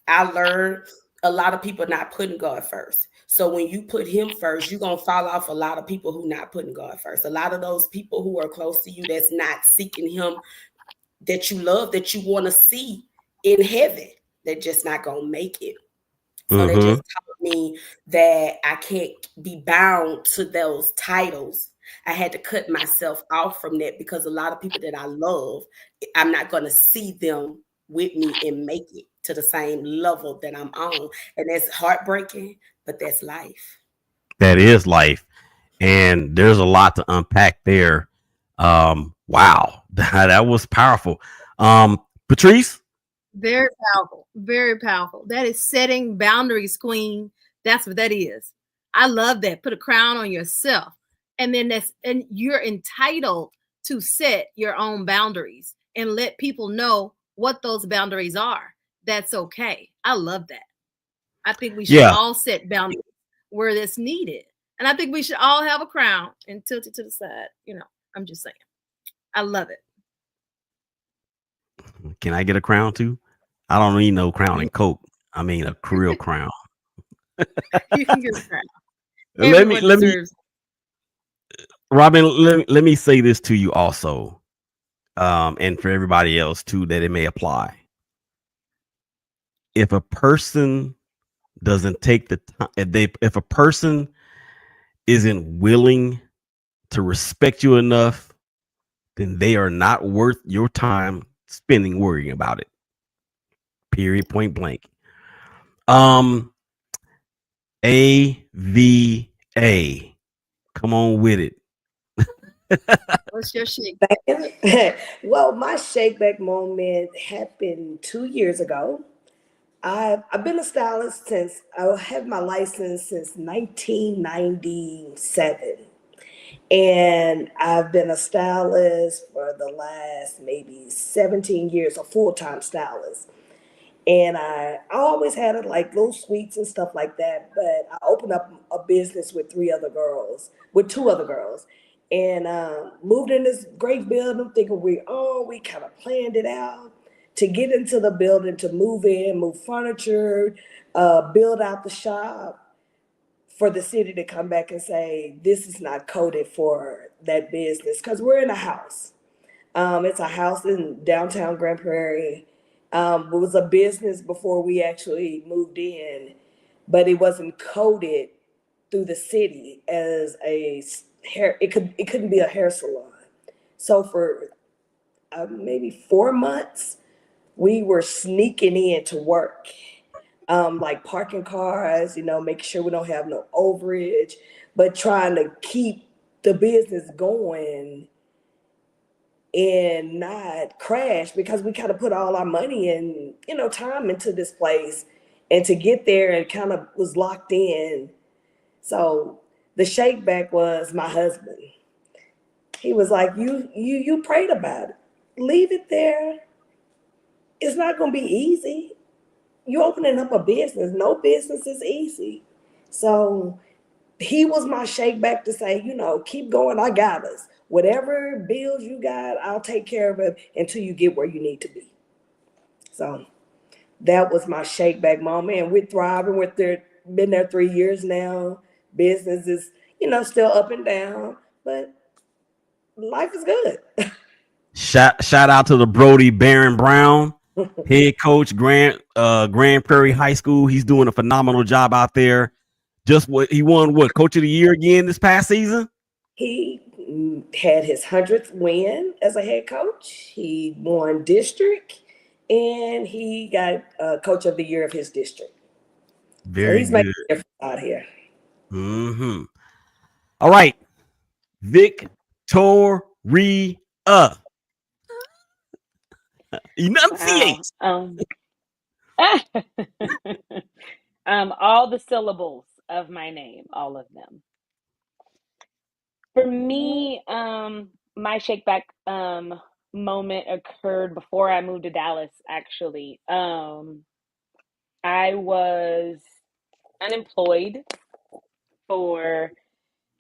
I learned a lot of people not putting God first. So when you put him first, you're going to fall off a lot of people who not putting God first. A lot of those people who are close to you that's not seeking him, that you love, that you want to see in heaven, they're just not going to make it. So they Mm-hmm. just taught me that I can't be bound to those titles. I had to cut myself off from that because a lot of people that I love, I'm not going to see them with me and make it to the same level that I'm on. And that's heartbreaking, but that's life. That is life. And there's a lot to unpack there. Wow. That was powerful. Patrice? Very powerful. Very powerful. That is setting boundaries, queen. That's what that is. I love that. Put a crown on yourself. And then and you're entitled to set your own boundaries and let people know what those boundaries are. That's okay. I love that. I think we should Yeah. all set boundaries where that's needed. And I think we should all have a crown and tilt it to the side. I'm just saying. I love it. Can I get a crown too? I don't need no crown You, and coke. I mean a real crown. you can get a crown. Let me Everyone let me deserves. Robin, let me say this to you also. And for everybody else too, that it may apply. If a person doesn't take the time, if a person isn't willing to respect you enough, then they are not worth your time spending worrying about it. Period. Point blank. Um, AVA. Come on with it. What's your shake? Well, my shake back moment happened 2 years ago. I've been a stylist since I had my license since 1997. And I've been a stylist for the last maybe 17 years, a full-time stylist. And I always had it like little suites and stuff like that. But I opened up a business with two other girls, and moved in this great building thinking we kind of planned it out. to get into the building, to move in, move furniture, build out the shop, for the city to come back and say, this is not coded for that business. Because we're in a house. It's a house in downtown Grand Prairie. It was a business before we actually moved in, but it wasn't coded through the city as a hair. It couldn't be a hair salon. So for maybe 4 months, we were sneaking in to work, like parking cars, making sure we don't have no overage, but trying to keep the business going and not crash, because we kind of put all our money and time into this place, and to get there and kind of was locked in. So the shake back was my husband. He was like, you prayed about it, leave it there. It's not going to be easy. You opening up a business, no business is easy. So he was my shake back to say, keep going, I got us. Whatever bills you got, I'll take care of it until you get where you need to be. So that was my shake back moment. And we're thriving. Been there 3 years now. Business is, still up and down, but life is good. Shout out to the Brody Barron Brown, head coach, Grand Prairie High School. He's doing a phenomenal job out there. He won Coach of the Year again this past season? He had his 100th win as a head coach. He won district, and he got Coach of the Year of his district. So he's making a difference out here. Mm-hmm. All right. Victoria. Enunciate. Wow. All the syllables of my name, all of them. For me, my shake back moment occurred before I moved to Dallas, actually. I was unemployed for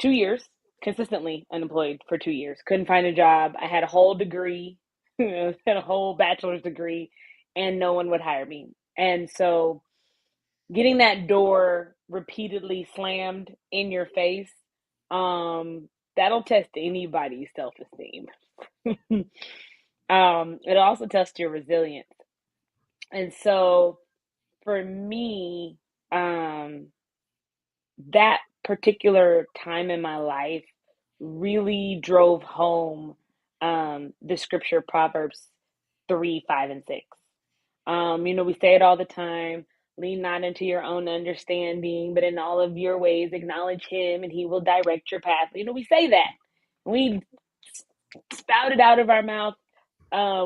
2 years, consistently unemployed for 2 years. Couldn't find a job. I had a whole degree, had a whole bachelor's degree, and no one would hire me. And so getting that door repeatedly slammed in your face, that'll test anybody's self-esteem. It'll also test your resilience. And so for me, that particular time in my life really drove home the scripture Proverbs 3, 5, and 6. We say it all the time: lean not into your own understanding, but in all of your ways acknowledge him, and he will direct your path. We say that. We spout it out of our mouth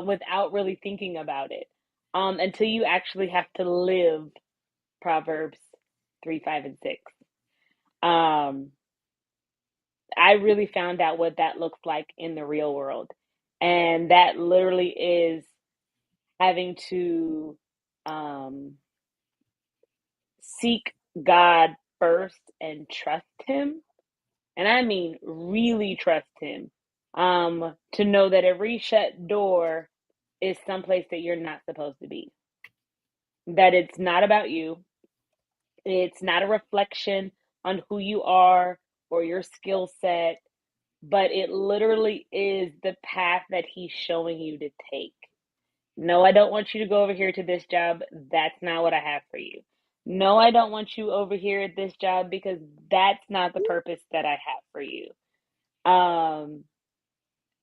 without really thinking about it, until you actually have to live Proverbs 3, 5, and 6. I really found out what that looks like in the real world. And that literally is having to seek God first and trust him. And I mean really trust him. To know that every shut door is someplace that you're not supposed to be. That it's not about you. It's not a reflection on who you are or your skill set, but it literally is the path that he's showing you to take. No, I don't want you to go over here to this job. That's not what I have for you. No, I don't want you over here at this job because that's not the purpose that I have for you.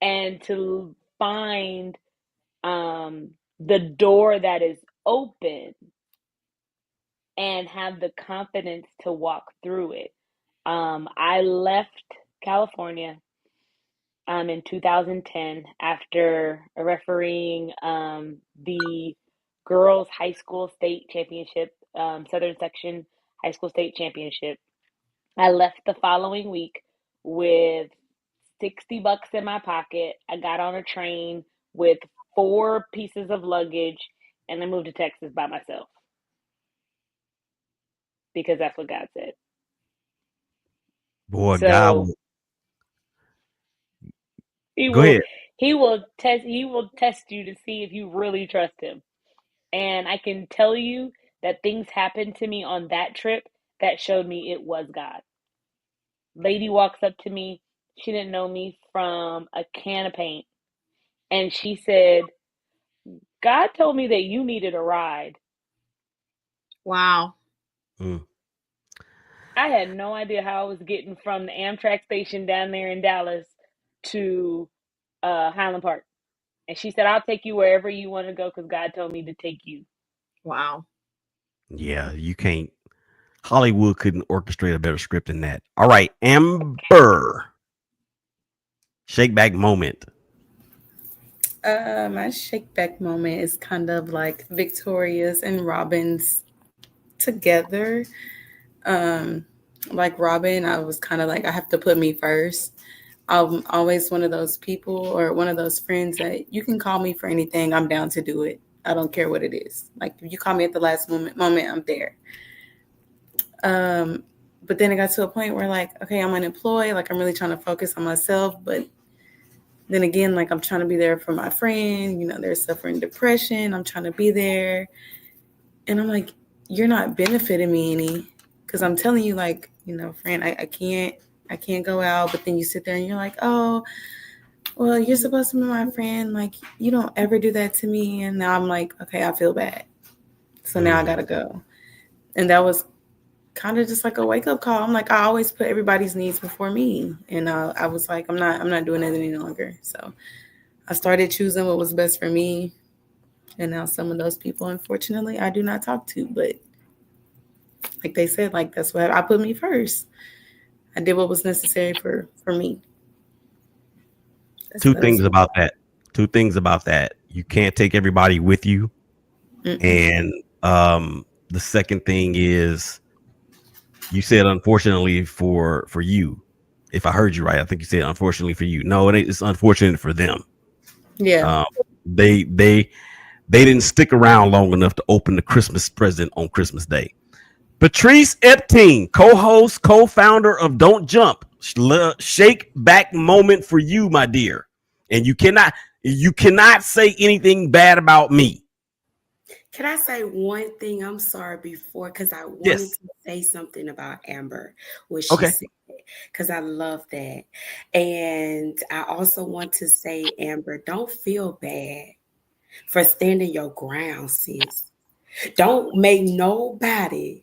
And to find the door that is open and have the confidence to walk through it. I left California in 2010 after refereeing the girls' high school state championship, Southern Section high school state championship. I left the following week with $60 in my pocket. I got on a train with 4 pieces of luggage, and I moved to Texas by myself because that's what God said. Boy, So God. Go ahead. He will test you to see if you really trust him. And I can tell you that things happened to me on that trip that showed me it was God. Lady walks up to me. She didn't know me from a can of paint. And she said, God told me that you needed a ride. Wow. Mm. I had no idea how I was getting from the Amtrak station down there in Dallas to Highland Park. And she said, I'll take you wherever you want to go because God told me to take you. Wow. Yeah, you can't. Hollywood couldn't orchestrate a better script than that. All right, Amber. Shake back moment. My shake back moment is kind of like Victoria's and Robin's together. Um, like Robin, I was kind of like, I have to put me first. I'm always one of those people or one of those friends that you can call me for anything. I'm down to do it. I don't care what it is. Like if you call me at the last moment, I'm there. But then it got to a point where like, okay, I'm unemployed. Like I'm really trying to focus on myself. But then again, like I'm trying to be there for my friend. You know, they're suffering depression. I'm trying to be there. And I'm like, you're not benefiting me any. Because I'm telling you, like, you know, friend, I can't go out. But then you sit there and you're like, oh, well, you're supposed to be my friend. Like, you don't ever do that to me. And now I'm like, okay, I feel bad. So now I gotta go. And that was kind of just like a wake up call. I'm like, I always put everybody's needs before me. And I was like, I'm not doing it any longer. So I started choosing what was best for me. And now some of those people, unfortunately, I do not talk to. But like they said, like that's what I put me first. I did what was necessary for me. Two things about that. Two things about that. You can't take everybody with you. And the second thing is you said unfortunately for you. If I heard you right, I think you said unfortunately for you. No, it's unfortunate for them. Yeah. They didn't stick around long enough to open the Christmas present on Christmas Day. Patrice Epting, co-host, co-founder of Don't Jump. Shake back moment for you, my dear. And you cannot say anything bad about me. Can I say one thing? I'm sorry before, because I wanted Yes. to say something about Amber, what she Okay. said, because I love that. And I also want to say, Amber, don't feel bad for standing your ground, sis. Don't make nobody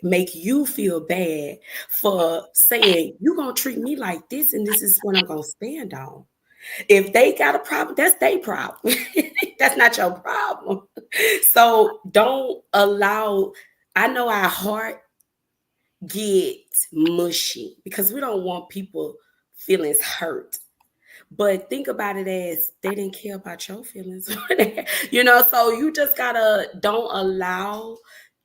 make you feel bad for saying you're gonna treat me like this and this is what I'm gonna stand on. If they got a problem, that's their problem. That's not your problem. So don't allow, I know our heart get mushy because we don't want people feelings hurt. But think about it as they didn't care about your feelings. So you just gotta don't allow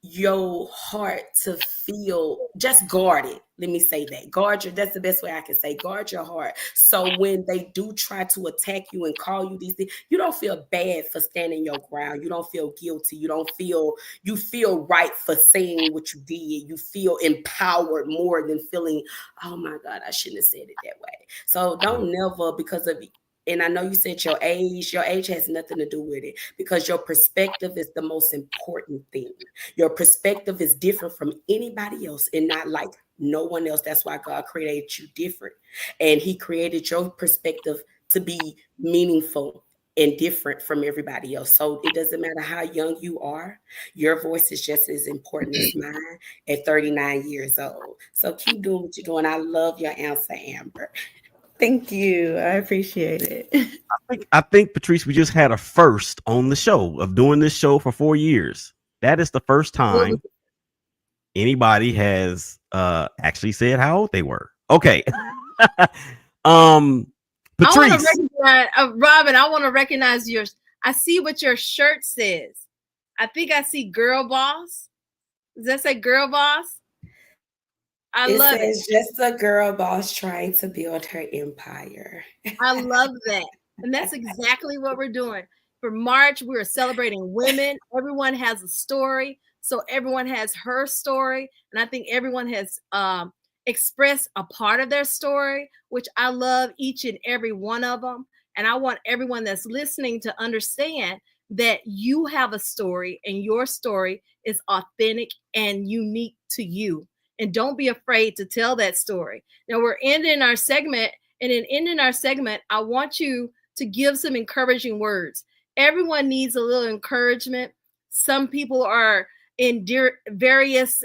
your heart to feel, just guard it. Let me say that. That's the best way I can say, guard your heart. So when they do try to attack you and call you these things, you don't feel bad for standing your ground. You don't feel guilty. You feel right for saying what you did. You feel empowered more than feeling, oh my God, I shouldn't have said it that way. So don't never, because of, and I know you said your age has nothing to do with it, because your perspective is the most important thing. Your perspective is different from anybody else and not like no one else. That's why God created you different. And he created your perspective to be meaningful and different from everybody else. So it doesn't matter how young you are, your voice is just as important as mine at 39 years old. So keep doing what you're doing. I love your answer, Amber. Thank you. I appreciate it. I think Patrice, we just had a first on the show of doing this show for 4 years. That is the first time anybody has actually said how old they were. Okay. Patrice. I want to recognize Robin. I want to recognize yours. I see what your shirt says. I think I see "Girl Boss." Does that say "Girl Boss"? It says just a girl boss trying to build her empire. I love that. And that's exactly what we're doing. For March, we're celebrating women. Everyone has a story. So everyone has her story. And I think everyone has express a part of their story, which I love each and every one of them. And I want everyone that's listening to understand that you have a story and your story is authentic and unique to you. And don't be afraid to tell that story. Now we're ending our segment. And in ending our segment, I want you to give some encouraging words. Everyone needs a little encouragement. Some people are in various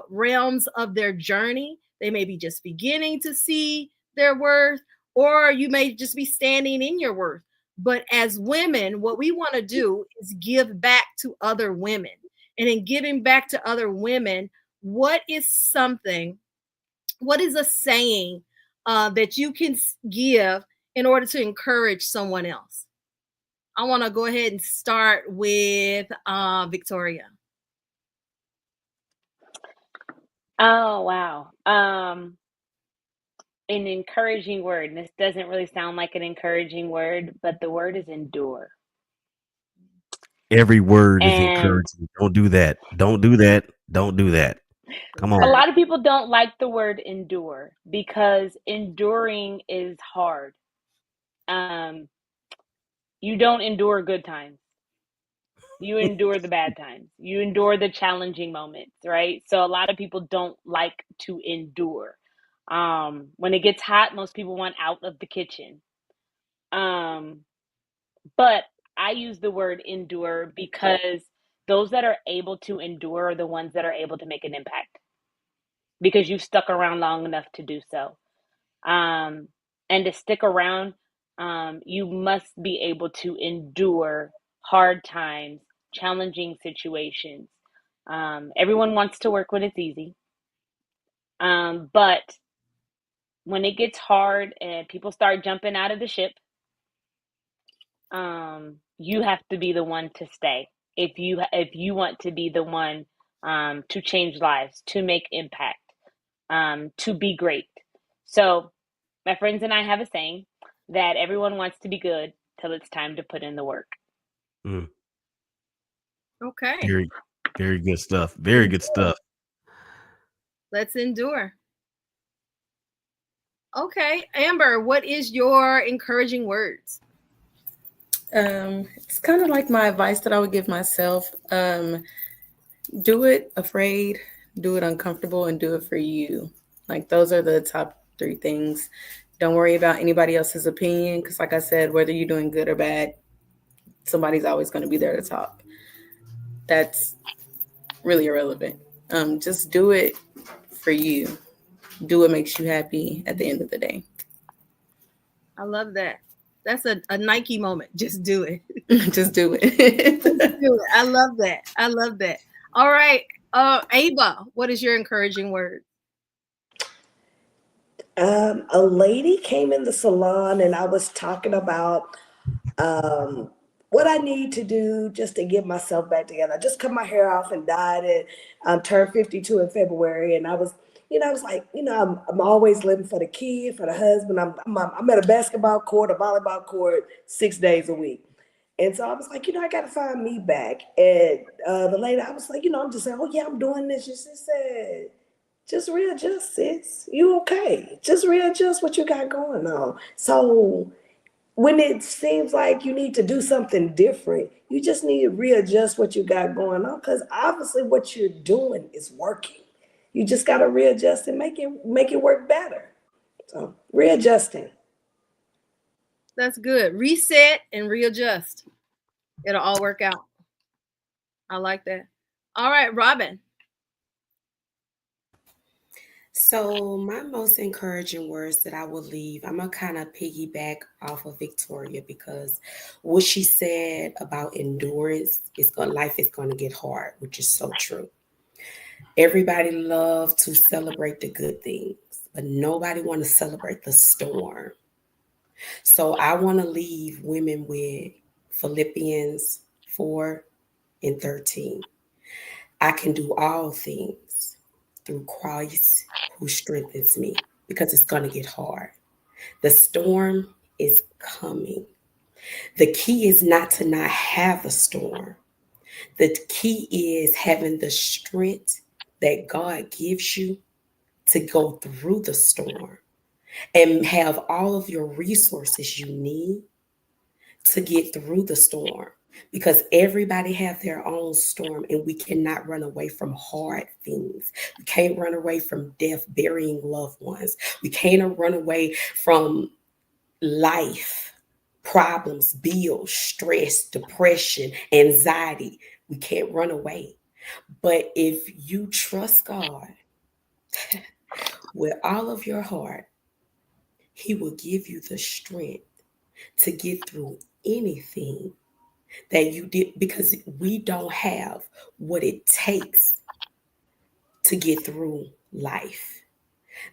realms of their journey. They may be just beginning to see their worth, or you may just be standing in your worth. But as women, what we want to do is give back to other women. And in giving back to other women, what is a saying that you can give in order to encourage someone else? I want to go ahead and start with Victoria. Oh, wow. An encouraging word. And this doesn't really sound like an encouraging word, but the word is endure. Every word is And encouraging. Don't do that. Don't do that. Don't do that. Come a on. lot of people don't like the word endure because enduring is hard. You don't endure good times. You endure the bad times. You endure the challenging moments, right? So a lot of people don't like to endure. When it gets hot, most people want out of the kitchen. But I use the word endure because those that are able to endure are the ones that are able to make an impact because you've stuck around long enough to do so. And to stick around, you must be able to endure hard times, challenging situations. Everyone wants to work when it's easy. But when it gets hard and people start jumping out of the ship, you have to be the one to stay. If you want to be the one to change lives, to make impact, to be great. So my friends and I have a saying that everyone wants to be good till it's time to put in the work. Mm, Okay, very, very good stuff. Very good stuff. let's endure. Okay, Amber, what is your encouraging words? It's kind of like my advice that I would give myself. Do it afraid, do it uncomfortable, and do it for you. Like those are the top three things. Don't worry about anybody else's opinion because, like I said, whether you're doing good or bad, somebody's always going to be there to talk. That's really irrelevant. Just do it for you. Do what makes you happy at the end of the day. I love that. That's a Nike moment. Just do it. Just do it. Do it. I love that. I love that. All right. Ava, what is your encouraging word? A lady came in the salon and I was talking about what I need to do just to get myself back together. I just cut my hair off and dyed it. Turned 52 in February, and I was like, I'm always living for the kid, for the husband. I'm at a basketball court, a volleyball court, 6 days a week. And so I was like, I got to find me back. And the lady, I was like, I'm just saying, oh yeah, I'm doing this. She said, just readjust, sis. You okay? Just readjust what you got going on. So when it seems like you need to do something different, you just need to readjust what you got going on because obviously what you're doing is working. You just got to readjust and make it work better. So readjusting. That's good. Reset and readjust. It'll all work out. I like that. All right, Robin. So my most encouraging words that I will leave, I'm gonna kind of piggyback off of Victoria because what she said about endurance life is gonna get hard, which is so true. Everybody loves to celebrate the good things, but nobody want to celebrate the storm. So I want to leave women with Philippians 4 and 13. I can do all things through Christ who strengthens me because it's going to get hard. The storm is coming. The key is not to not have a storm. The key is having the strength that God gives you to go through the storm and have all of your resources you need to get through the storm, because everybody have their own storm, and we cannot run away from hard things. We can't run away from death, burying loved ones. We can't run away from life problems, bills, stress, depression, anxiety. We can't run away. But if you trust God with all of your heart, He will give you the strength to get through anything that you did, because we don't have what it takes to get through life.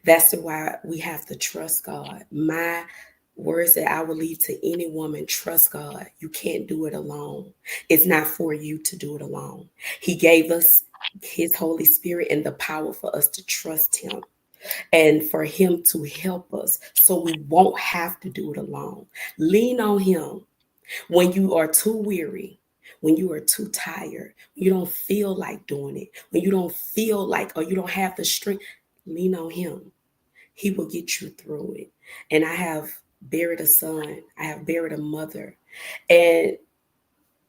That's why we have to trust God. My words that I will leave to any woman: trust God. You can't do it alone. It's not for you to do it alone. He gave us His Holy Spirit and the power for us to trust Him and for Him to help us so we won't have to do it alone. Lean on Him when you are too weary, when you are too tired, you don't feel like doing it, when you don't feel like, or you don't have the strength. Lean on Him. He will get you through it. And I have buried a son, I have buried a mother, and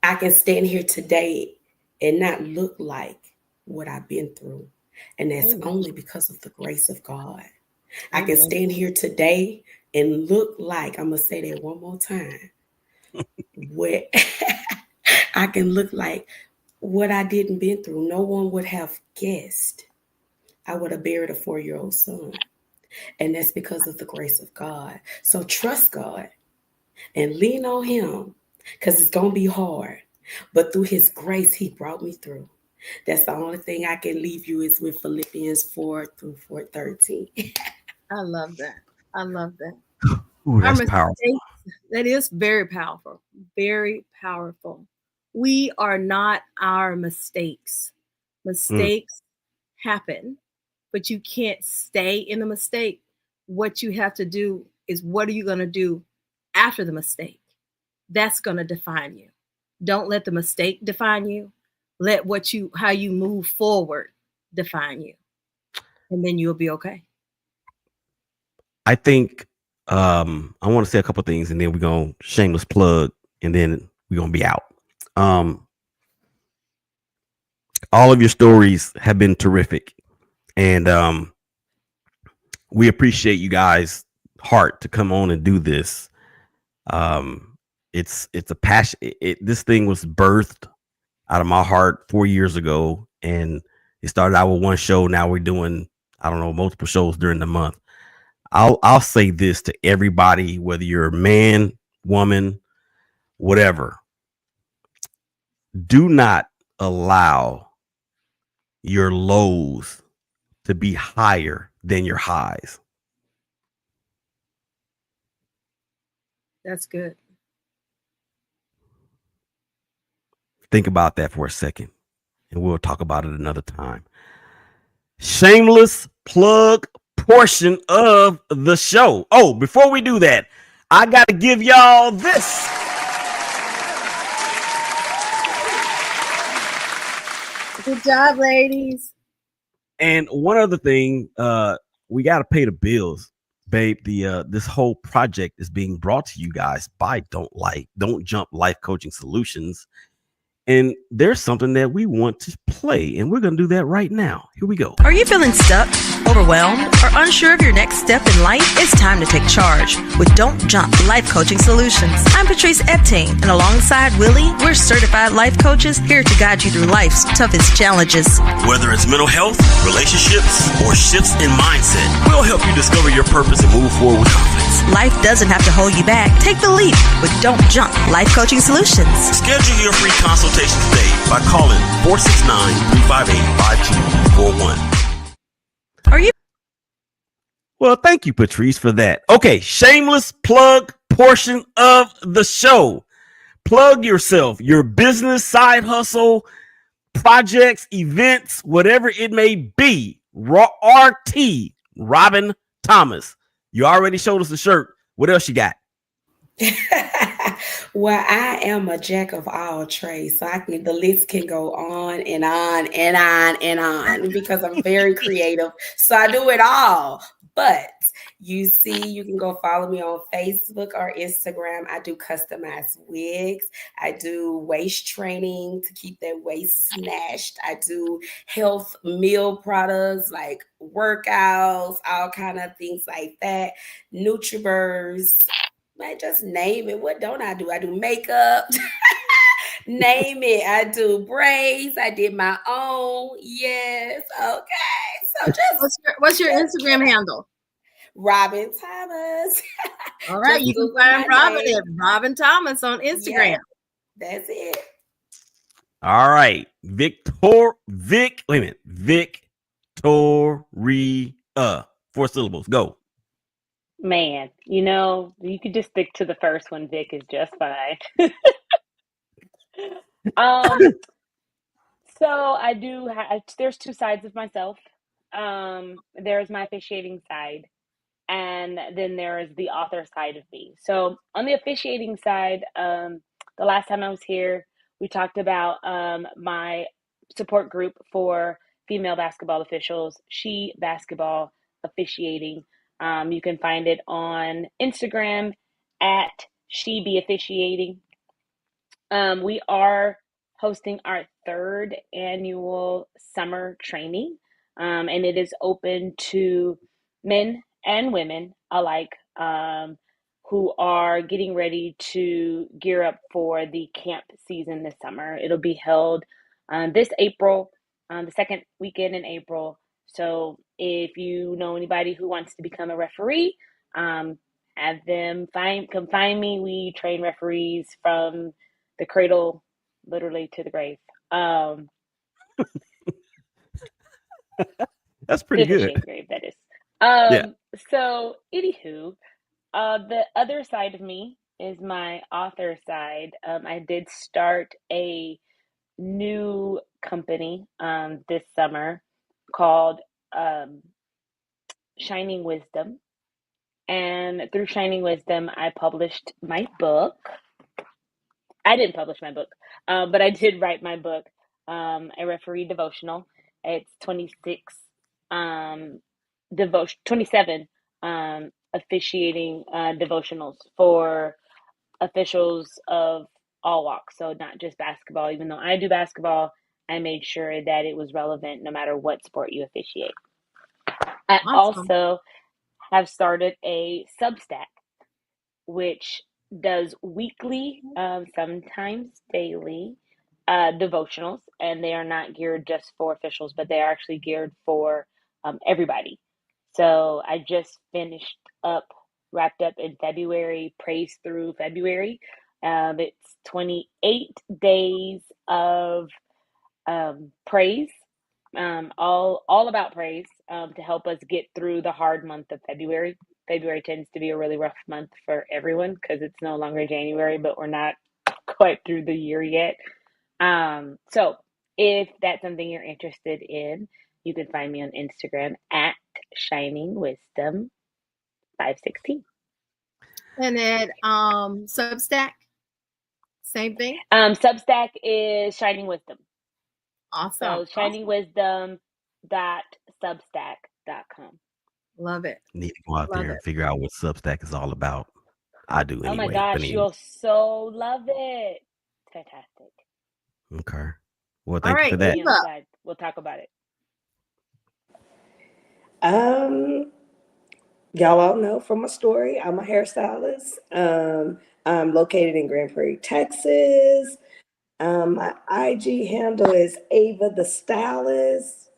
I can stand here today and not look like what I've been through. And that's only because of the grace of God. I can stand here today and look like, I'm going to say that one more time, where I can look like what I didn't been through. No one would have guessed I would have buried a 4-year-old son. And that's because of the grace of God. So trust God and lean on Him, because it's going to be hard. But through His grace, He brought me through. That's the only thing I can leave you is with Philippians 4-13. I love that. I love that. Ooh, that's powerful. That is very powerful. Very powerful. We are not our mistakes. Mistakes happen, but you can't stay in the mistake. What you have to do is, what are you going to do after the mistake? That's going to define you. Don't let the mistake define you. Let how you move forward define you. And then you'll be okay. I think I want to say a couple of things, and then we're going to shameless plug, and then we're going to be out. All of your stories have been terrific, and we appreciate you guys' heart to come on and do this. It's a passion. This thing was birthed out of my heart 4 years ago, and it started out with one show. Now we're doing, I don't know, multiple shows during the month. I'll say this to everybody, whether you're a man, woman, whatever. Do not allow your lows to be higher than your highs. That's good. Think about that for a second, and we'll talk about it another time. Shameless plug portion of the show. Oh, before we do that, I got to give y'all this. Good job, ladies. And one other thing, we got to pay the bills, babe. This whole project is being brought to you guys by Don't Jump Life Coaching Solutions. And there's something that we want to play, and we're going to do that right now. Here we go. Are you feeling stuck, overwhelmed, or unsure of your next step in life? It's time to take charge with Don't Jump Life Coaching Solutions. I'm Patrice Epting, and alongside Willie, we're certified life coaches here to guide you through life's toughest challenges. Whether it's mental health, relationships, or shifts in mindset, we'll help you discover your purpose and move forward with confidence. Life doesn't have to hold you back. Take the leap with Don't Jump Life Coaching Solutions. Schedule your free consultation today by calling 469-358-5241. Are you? Well, thank you, Patrice, for that. Okay, shameless plug portion of the show. Plug yourself, your business, side hustle, projects, events, whatever it may be. RT, Robin Thomas. You already showed us the shirt. What else you got? Well, I am a jack of all trades, so the list can go on and on and on and on because I'm very creative. So I do it all. But you can go follow me on Facebook or Instagram. I do customized wigs. I do waist training to keep that waist snatched. I do health meal products like workouts, all kind of things like that. Nutriburs. Man, just name it. What don't I do? I do makeup. Name it. I do braids. I did my own. Yes. Okay. So just What's your Instagram handle? Robin Thomas. All right, Just you can Google find my Robin name. at Robin Thomas on Instagram. Yep, that's it. All right. Vic. Wait a minute. Victoria. 4 syllables. Go. Man, you could just stick to the first one. Vic is just fine. So I do there's two sides of myself. There's my officiating side, and then there is the author side of me. So on the officiating side, the last time I was here, we talked about my support group for female basketball officials, She Basketball Officiating. You can find it on Instagram at She Be Officiating. We are hosting our 3rd annual summer training, and it is open to men and women alike who are getting ready to gear up for the camp season this summer. It'll be held this April, the second weekend in April. So if you know anybody who wants to become a referee, have them come find me. We train referees from the cradle literally to the grave. That's pretty The good. officiating grave, that is. Yeah. So anywho, the other side of me is my author side. I did start a new company this summer called Shining Wisdom. And through Shining Wisdom, I published my book. I didn't publish my book, but I did write my book, a referee devotional. It's 26 devotion 27 officiating devotionals for officials of all walks. So not just basketball. Even though I do basketball, I made sure that it was relevant no matter what sport you officiate. I Awesome. also have started a Substack, which does weekly, sometimes daily devotionals, and they are not geared just for officials, but they are actually geared for everybody. So I just wrapped up in February, Praise Through February. It's 28 days of praise, all about praise, to help us get through the hard month of February. February tends to be a really rough month for everyone because it's no longer January, but we're not quite through the year yet. So if that's something you're interested in, you can find me on Instagram at Shining Wisdom 516. And then Substack, same thing. Substack is Shining Wisdom. Awesome. So shiningwisdom.substack.com. Love it. Need to go out Love there and it. figure out what Substack is all about. I do Oh my anyway. But gosh, anyway. you'll so love it. It's fantastic. Okay. Well, All thank you right, for that. Eva. We'll talk about it. Y'all all know from my story, I'm a hairstylist. I'm located in Grand Prairie, Texas. My IG handle is Ava the Stylist.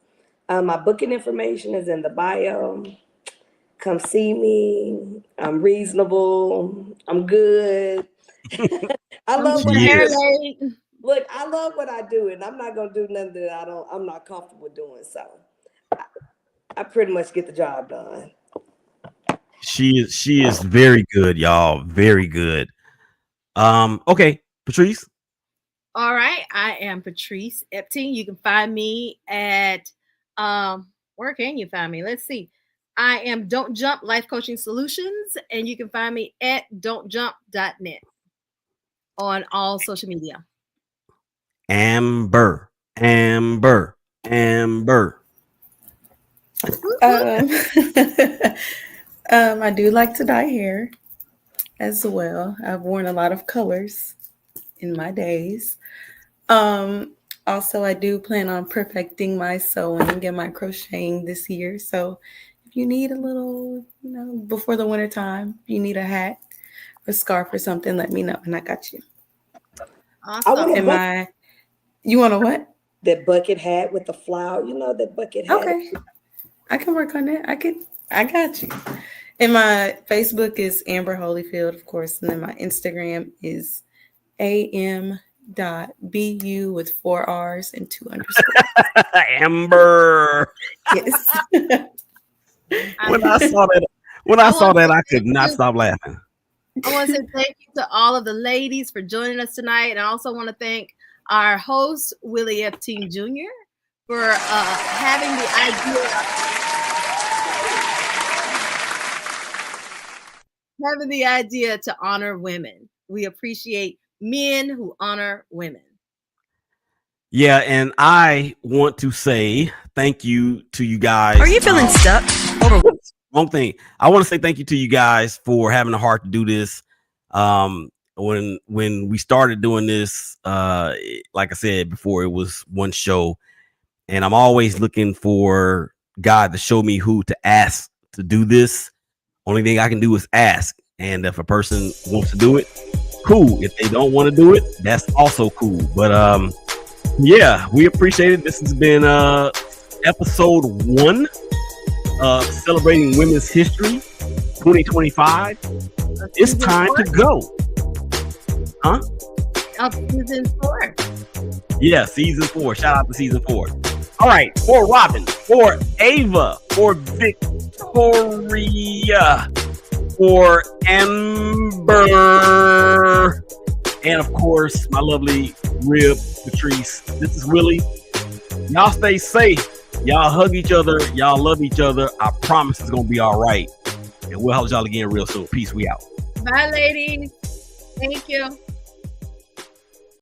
My booking information is in the bio. Come see me. I'm reasonable. I'm good. I love what I Yeah. do. Look, I love what I do, and I'm not gonna do nothing that I'm not comfortable doing. So I pretty much get the job done. She is very good, y'all. Very good. Okay, Patrice. All right. I am Patrice Ep.1. You can find me at where can you find me? Let's see. I am Don't Jump Life Coaching Solutions, and you can find me at don'tjump.net. on all social media? Amber. I do like to dye hair as well. I've worn a lot of colors in my days. Also, I do plan on perfecting my sewing and my crocheting this year. So if you need a little, before the winter time, if you need a hat or scarf or something, let me know and I got you. Awesome. You want a what? That bucket hat with the flower, that bucket hat. Okay. I can work on that. I got you. And my Facebook is Amber Holyfield, of course. And then my Instagram is am.bu with 4 R's and 2 underscores. Amber. Yes. When I saw that, I could not stop laughing. I want to say thank you to all of the ladies for joining us tonight. And I also want to thank our host, Willie Epting Jr., for having the idea to honor women. We appreciate men who honor women. Yeah, and I want to say thank you to you guys. Are you feeling stuck? Wrong thing. I want to say thank you to you guys for having the heart to do this. When we started doing this, like I said before, it was one show, and I'm always looking for God to show me who to ask to do this. Only thing I can do is ask, and if a person wants to do it, cool. If they don't want to do it, that's also cool. But yeah, we appreciate it. This has been episode 1 of Celebrating Women's History 2025. It's time to go. Huh? Season 4. Yeah, season 4. Shout out to season 4. All right, for Robin, for Ava, for Victoria, for Amber, and of course, my lovely Rib Patrice. This is Willie. Y'all stay safe. Y'all hug each other. Y'all love each other. I promise it's going to be all right. And we'll help y'all again real soon. Peace. We out. Bye, ladies. Thank you.